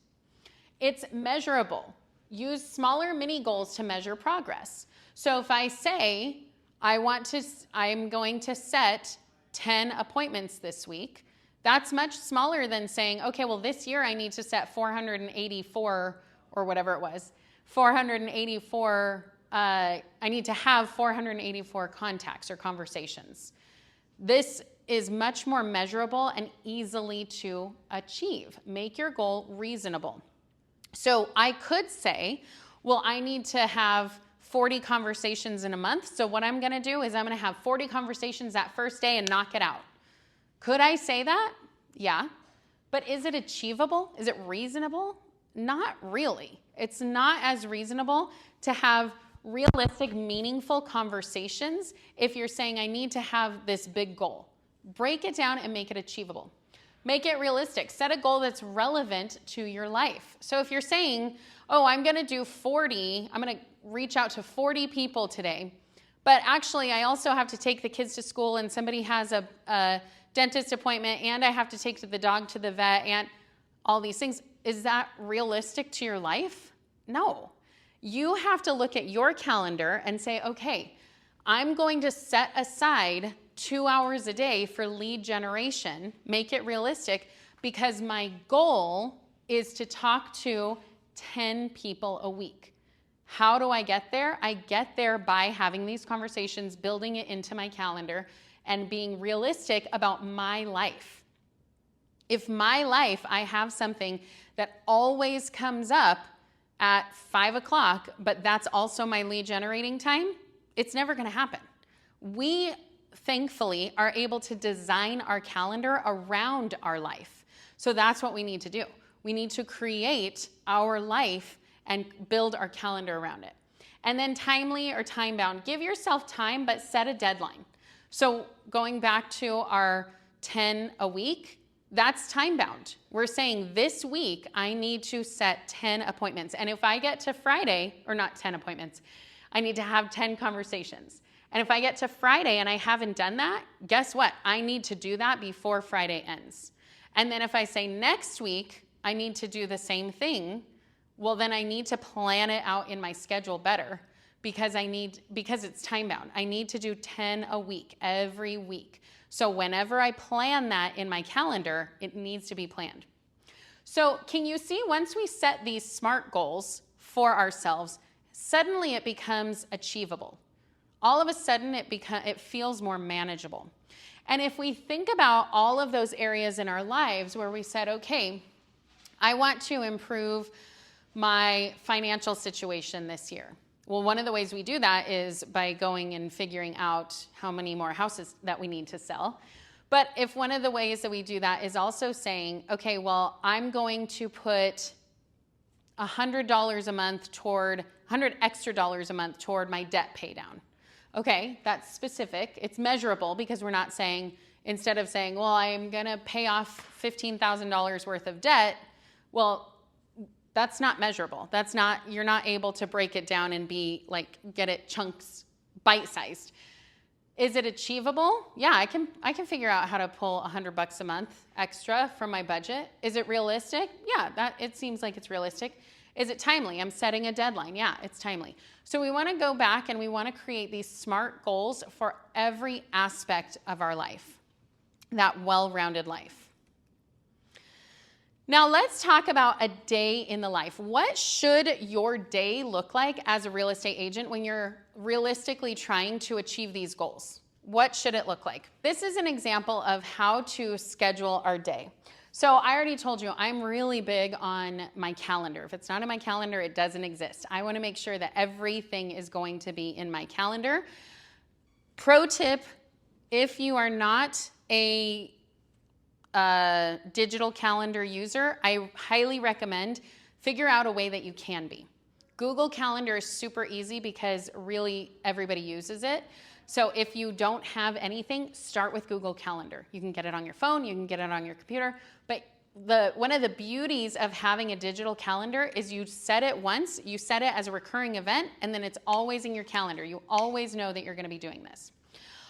B: It's measurable. Use smaller mini goals to measure progress. So if I say, I'm going to set 10 appointments this week, that's much smaller than saying, okay, well, this year I need to set 484 or whatever it was, 484, I need to have 484 contacts or conversations. This is much more measurable and easily to achieve. Make your goal reasonable. So I could say, well, I need to have 40 conversations in a month. So what I'm going to do is I'm going to have 40 conversations that first day and knock it out. Could I say that? Yeah. But is it achievable? Is it reasonable? Not really. It's not as reasonable to have realistic, meaningful conversations if you're saying, I need to have this big goal. Break it down and make it achievable. Make it realistic. Set a goal that's relevant to your life. So if you're saying, oh, I'm going to do 40, I'm going to reach out to 40 people today, but actually I also have to take the kids to school and somebody has a dentist appointment and I have to take the dog to the vet and all these things. Is that realistic to your life? No. You have to look at your calendar and say, okay, I'm going to set aside 2 hours a day for lead generation, make it realistic, because my goal is to talk to 10 people a week. How do I get there? I get there by having these conversations, building it into my calendar, and being realistic about my life. If my life, I have something that always comes up at 5 o'clock, but that's also my lead generating time, it's never going to happen. We thankfully are able to design our calendar around our life. So that's what we need to do. We need to create our life and build our calendar around it. And then timely or time bound. Give yourself time, but set a deadline. So going back to our 10 a week, that's time bound. We're saying this week I need to set 10 appointments. And if I get to Friday, or not 10 appointments, I need to have 10 conversations. And if I get to Friday and I haven't done that, guess what? I need to do that before Friday ends. And then if I say next week, I need to do the same thing, well, then I need to plan it out in my schedule better because it's time bound. I need to do 10 a week, every week. So whenever I plan that in my calendar, it needs to be planned. So can you see, once we set these SMART goals for ourselves, suddenly it becomes achievable. All of a sudden it feels more manageable. And if we think about all of those areas in our lives where we said, okay, I want to improve my financial situation this year. Well, one of the ways we do that is by going and figuring out how many more houses that we need to sell. But if one of the ways that we do that is also saying, okay, well, I'm going to put $100 a month toward, $100 extra a month toward my debt pay down. Okay, that's specific. It's measurable because we're not saying, instead of saying, well, I'm going to pay off $15,000 worth of debt, well, that's not measurable. That's not, you're not able to break it down and be like, get it chunks, bite-sized. Is it achievable? Yeah, I can figure out how to pull $100 a month extra from my budget. Is it realistic? Yeah, it seems like it's realistic. Is it timely? I'm setting a deadline. Yeah, it's timely. So we want to go back and we want to create these SMART goals for every aspect of our life, that well-rounded life. Now let's talk about a day in the life. What should your day look like as a real estate agent when you're realistically trying to achieve these goals? What should it look like? This is an example of how to schedule our day. So I already told you I'm really big on my calendar. If it's not in my calendar, it doesn't exist. I want to make sure that everything is going to be in my calendar. Pro tip, if you are not a digital calendar user, I highly recommend figure out a way that you can be. Google Calendar is super easy because really everybody uses it. So if you don't have anything, start with Google Calendar. You can get it on your phone, you can get it on your computer, but one of the beauties of having a digital calendar is you set it once, you set it as a recurring event, and then it's always in your calendar. You always know that you're going to be doing this.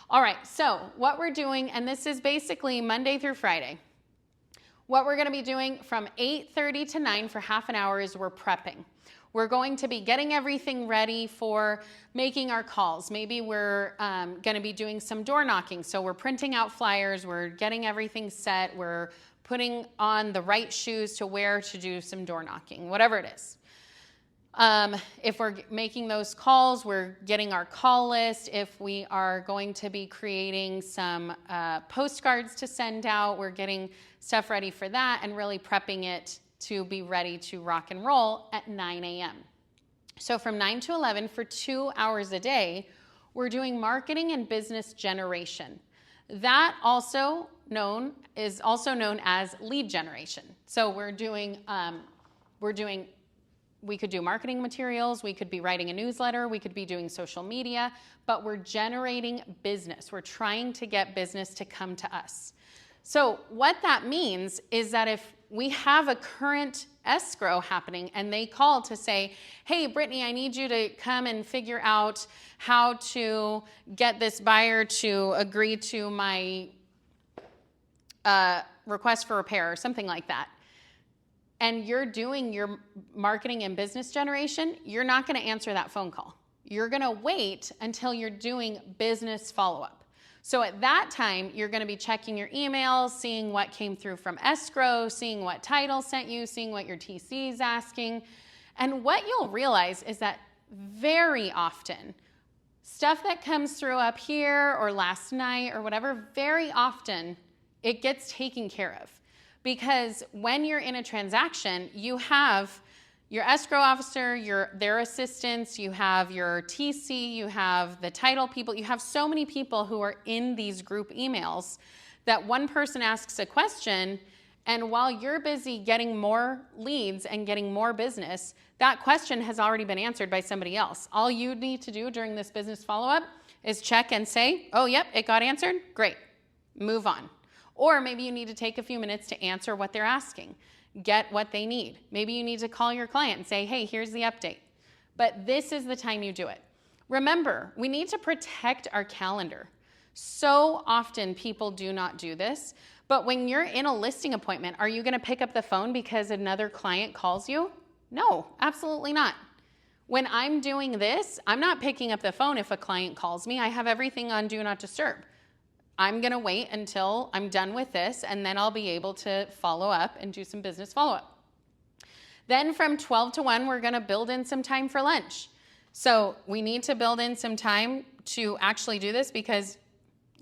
B: All right, so what we're doing, and this is basically Monday through Friday. What we're going to be doing from 8:30 to 9 for half an hour is we're prepping. We're going to be getting everything ready for making our calls. Maybe we're going to be doing some door knocking. So we're printing out flyers, we're getting everything set, we're putting on the right shoes to wear to do some door knocking, whatever it is. If we're making those calls, we're getting our call list. If we are going to be creating some postcards to send out, we're getting stuff ready for that and really prepping it to be ready to rock and roll at 9 a.m. So from 9 to 11 for 2 hours a day, we're doing marketing and business generation. That is also known as lead generation. So we could do marketing materials, we could be writing a newsletter, we could be doing social media, but we're generating business. We're trying to get business to come to us. So what that means is that if we have a current escrow happening and they call to say, hey, Brittany, I need you to come and figure out how to get this buyer to agree to my request for repair or something like that, and you're doing your marketing and business generation, you're not going to answer that phone call. You're going to wait until you're doing business follow-up. So at that time, you're going to be checking your emails, seeing what came through from escrow, seeing what title sent you, seeing what your TC is asking. And what you'll realize is that very often, stuff that comes through up here or last night or whatever, very often it gets taken care of. Because when you're in a transaction, you have your escrow officer, their assistants, you have your TC, you have the title people, you have so many people who are in these group emails that one person asks a question, and while you're busy getting more leads and getting more business, that question has already been answered by somebody else. All you need to do during this business follow-up is check and say, oh, yep, it got answered, great, move on. Or maybe you need to take a few minutes to answer what they're asking, get what they need. Maybe you need to call your client and say, hey, here's the update. But this is the time you do it. Remember, we need to protect our calendar. So often people do not do this, but when you're in a listing appointment, are you going to pick up the phone because another client calls you? No, absolutely not. When I'm doing this, I'm not picking up the phone if a client calls me. I have everything on Do Not Disturb. I'm going to wait until I'm done with this, and then I'll be able to follow up and do some business follow-up. Then from 12 to 1, we're going to build in some time for lunch. So we need to build in some time to actually do this, because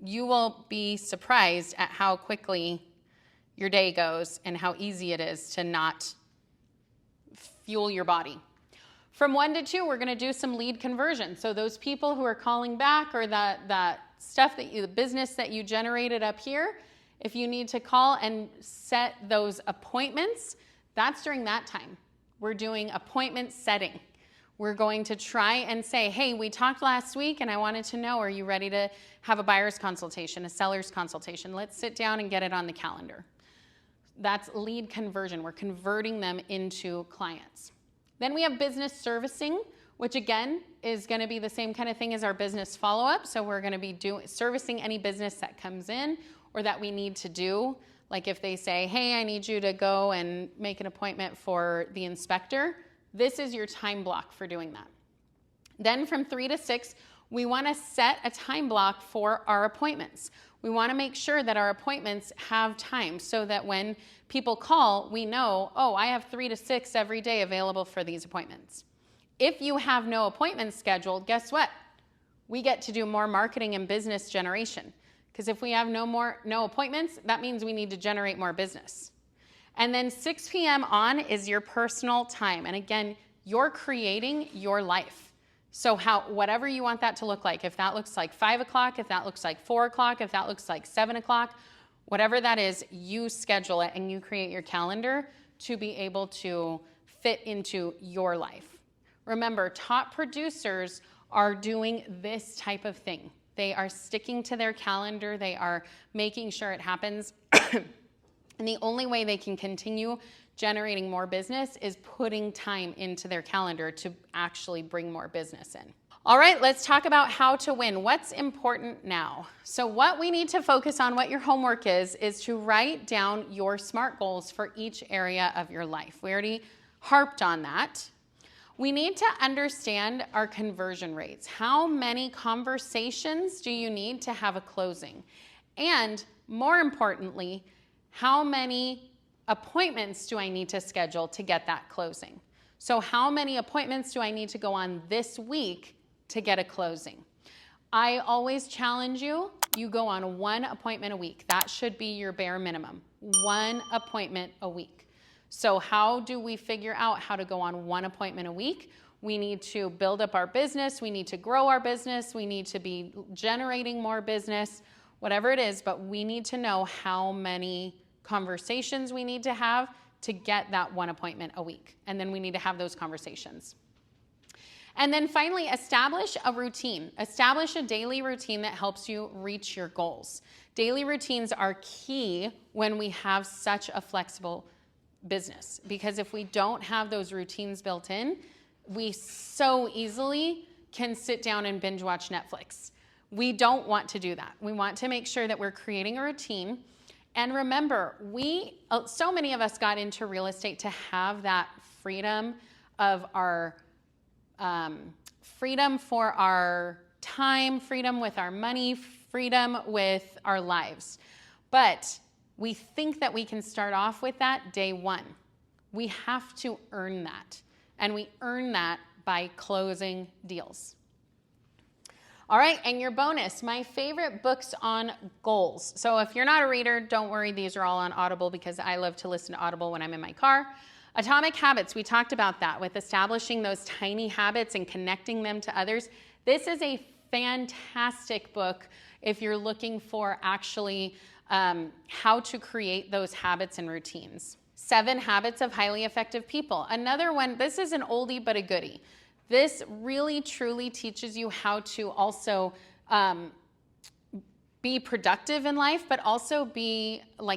B: you will be surprised at how quickly your day goes and how easy it is to not fuel your body. From 1 to 2, we're going to do some lead conversion. So those people who are calling back, or that stuff the business that you generated up here, if you need to call and set those appointments, that's during that time. We're doing appointment setting. We're going to try and say, hey, we talked last week and I wanted to know, are you ready to have a buyer's consultation, a seller's consultation? Let's sit down and get it on the calendar. That's lead conversion. We're converting them into clients. Then we have business servicing, which again is going to be the same kind of thing as our business follow-up. So we're going to be servicing any business that comes in or that we need to do. Like if they say, hey, I need you to go and make an appointment for the inspector, this is your time block for doing that. Then from 3 to 6, we want to set a time block for our appointments. We want to make sure that our appointments have time so that when people call, we know, oh, I have 3 to 6 every day available for these appointments. If you have no appointments scheduled, guess what? We get to do more marketing and business generation. Because if we have no appointments, that means we need to generate more business. And then 6 p.m. on is your personal time. And again, you're creating your life. So whatever you want that to look like, if that looks like 5 o'clock, if that looks like 4 o'clock, if that looks like 7 o'clock, whatever that is, you schedule it and you create your calendar to be able to fit into your life. Remember, top producers are doing this type of thing. They are sticking to their calendar. They are making sure it happens. And the only way they can continue generating more business is putting time into their calendar to actually bring more business in. All right, let's talk about how to win. What's important now? So what we need to focus on, what your homework is to write down your SMART goals for each area of your life. We already harped on that. We need to understand our conversion rates. How many conversations do you need to have a closing? And more importantly, how many appointments do I need to schedule to get that closing? So how many appointments do I need to go on this week to get a closing? I always challenge you go on 1 appointment a week. That should be your bare minimum, 1 appointment a week. So how do we figure out how to go on 1 appointment a week? We need to build up our business. We need to grow our business. We need to be generating more business, whatever it is, but we need to know how many conversations we need to have to get that 1 appointment a week. And then we need to have those conversations. And then finally, establish a routine. Establish a daily routine that helps you reach your goals. Daily routines are key when we have such a flexible business, because if we don't have those routines built in, we so easily can sit down and binge watch Netflix. We don't want to do that. We want to make sure that we're creating a routine. And remember, so many of us got into real estate to have that freedom of our freedom for our time, freedom with our money, freedom with our lives. But we think that we can start off with that day 1. We have to earn that. And we earn that by closing deals. All right, and your bonus, my favorite books on goals. So if you're not a reader, don't worry. These are all on Audible because I love to listen to Audible when I'm in my car. Atomic Habits, we talked about that with establishing those tiny habits and connecting them to others. This is a fantastic book if you're looking for actually how to create those habits and routines. 7 Habits of Highly Effective People. Another one, this is an oldie but a goodie. This really truly teaches you how to also be productive in life, but also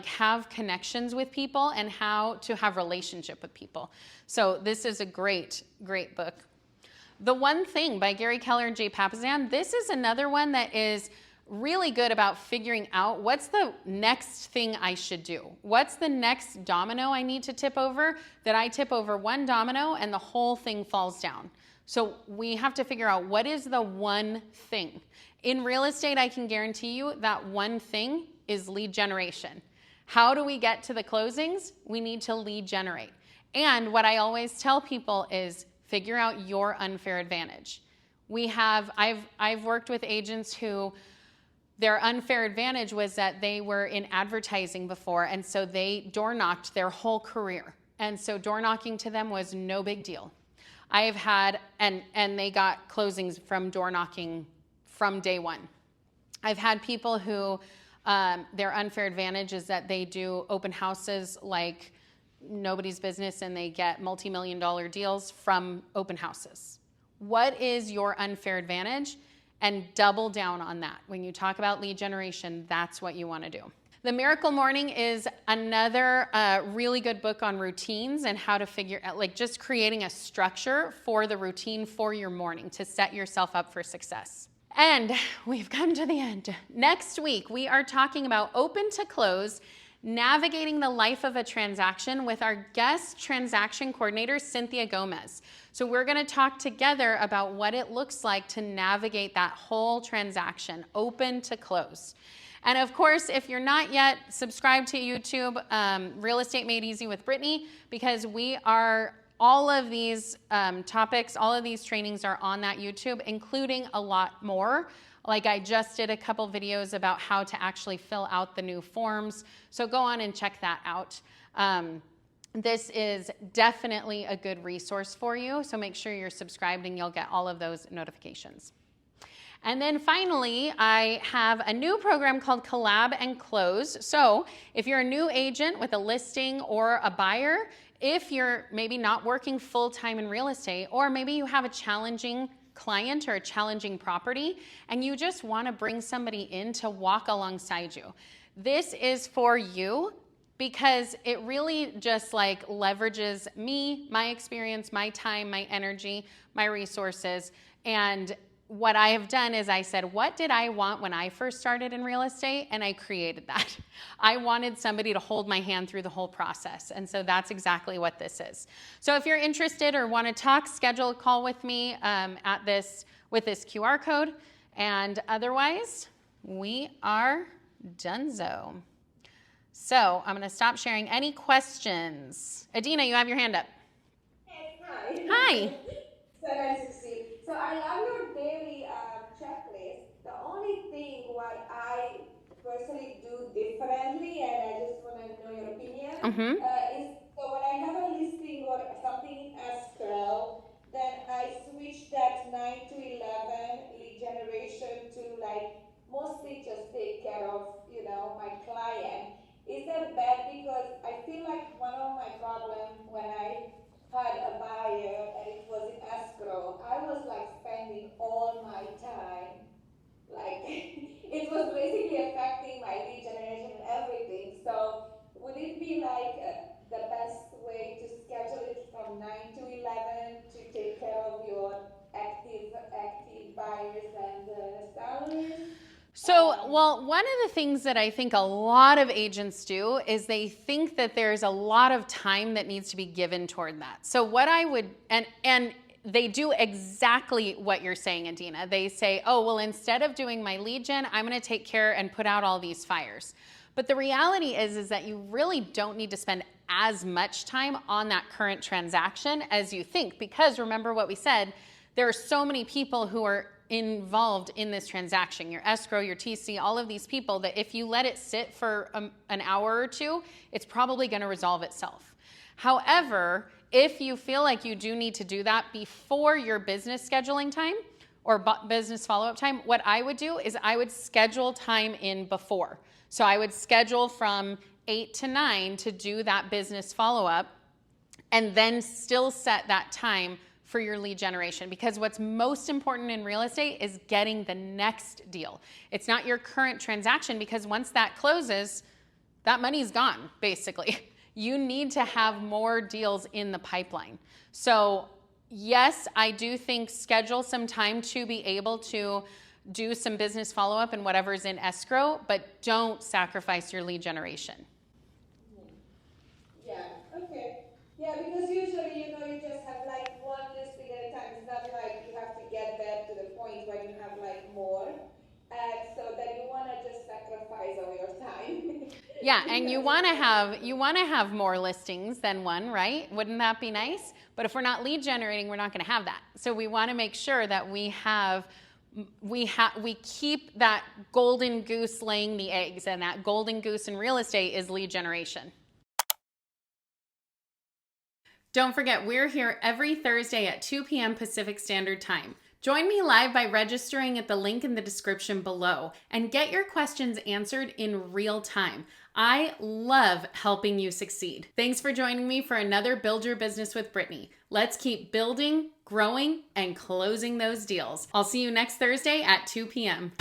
B: have connections with people and how to have relationship with people. So this is a great, great book. The One Thing by Gary Keller and Jay Papasan. This is another one that is really good about figuring out what's the next thing I should do. What's the next domino I need to tip over, that I tip over 1 domino and the whole thing falls down. So we have to figure out what is the one thing. In real estate, I can guarantee you that one thing is lead generation. How do we get to the closings? We need to lead generate. And what I always tell people is figure out your unfair advantage. I've worked with agents who their unfair advantage was that they were in advertising before, and so they door knocked their whole career. And so door knocking to them was no big deal. I've had, and they got closings from door knocking from day one. I've had people who their unfair advantage is that they do open houses like nobody's business, and they get multi-million-dollar deals from open houses. What is your unfair advantage? And double down on that. When you talk about lead generation, that's what you want to do. The Miracle Morning is another really good book on routines and how to figure out, like just creating a structure for the routine for your morning to set yourself up for success. And we've come to the end. Next week, we are talking about open to close, navigating the life of a transaction with our guest transaction coordinator, Cynthia Gomez. So we're going to talk together about what it looks like to navigate that whole transaction, open to close. And of course, if you're not yet subscribed to YouTube, Real Estate Made Easy with Brittany, because we are, all of these topics, all of these trainings are on that YouTube, including a lot more. Like I just did a couple videos about how to actually fill out the new forms. So go on and check that out. This is definitely a good resource for you. So make sure you're subscribed and you'll get all of those notifications. And then finally, I have a new program called Collab and Close. So if you're a new agent with a listing or a buyer, if you're maybe not working full-time in real estate, or maybe you have a challenging client or a challenging property and you just want to bring somebody in to walk alongside you, this is for you, because it really just like leverages me, my experience, my time, my energy, my resources. And what I have done is I said, what did I want when I first started in real estate? And I created that. I wanted somebody to hold my hand through the whole process. And so that's exactly what this is. So if you're interested or want to talk, schedule a call with me with this QR code. And otherwise, we are donezo. So I'm going to stop sharing. Any questions? Adina, you have your hand up.
D: Hey, hi.
B: Hi.
D: So nice to see. So I love your daily checklist. The only thing what I personally do differently, and I just want to know your opinion, is so when I have a listing or something in escrow, then I switch that 9 to 11 lead generation to like mostly just take care of, my client. Is that bad? Because I feel like one of my problems when I had a buyer and it was in escrow, I was like spending all my time, like it was basically affecting my lead generation and everything. So would it be like the best way to schedule it from 9 to 11 to take care of your active buyers and sellers?
B: So, well, one of the things that I think a lot of agents do is they think that there's a lot of time that needs to be given toward that. So what I would, and they do exactly what you're saying, Adina. They say, oh, well, instead of doing my lead gen, I'm going to take care and put out all these fires. But the reality is that you really don't need to spend as much time on that current transaction as you think, because remember what we said, there are so many people who are involved in this transaction, your escrow, your TC, all of these people, that if you let it sit for an hour or two, it's probably going to resolve itself. However, if you feel like you do need to do that before your business scheduling time or business follow-up time, what I would do is I would schedule time in before. So I would schedule from 8 to 9 to do that business follow-up, and then still set that time for your lead generation, because what's most important in real estate is getting the next deal. It's not your current transaction, because once that closes, that money's gone, basically. You need to have more deals in the pipeline. So yes, I do think schedule some time to be able to do some business follow-up and whatever's in escrow, but don't sacrifice your lead generation.
D: Yeah, okay. Yeah, because usually, you just have like one listing at a time. It's not like you have to get that to the point where you have like more. And so then you want to just sacrifice all your time.
B: Yeah, and you want to have more listings than one, right? Wouldn't that be nice? But if we're not lead generating, we're not going to have that. So we want to make sure that we keep that golden goose laying the eggs, and that golden goose in real estate is lead generation. Don't forget, we're here every Thursday at 2 p.m. Pacific Standard Time. Join me live by registering at the link in the description below and get your questions answered in real time. I love helping you succeed. Thanks for joining me for another Build Your Business with Brittany. Let's keep building, growing, and closing those deals. I'll see you next Thursday at 2 p.m.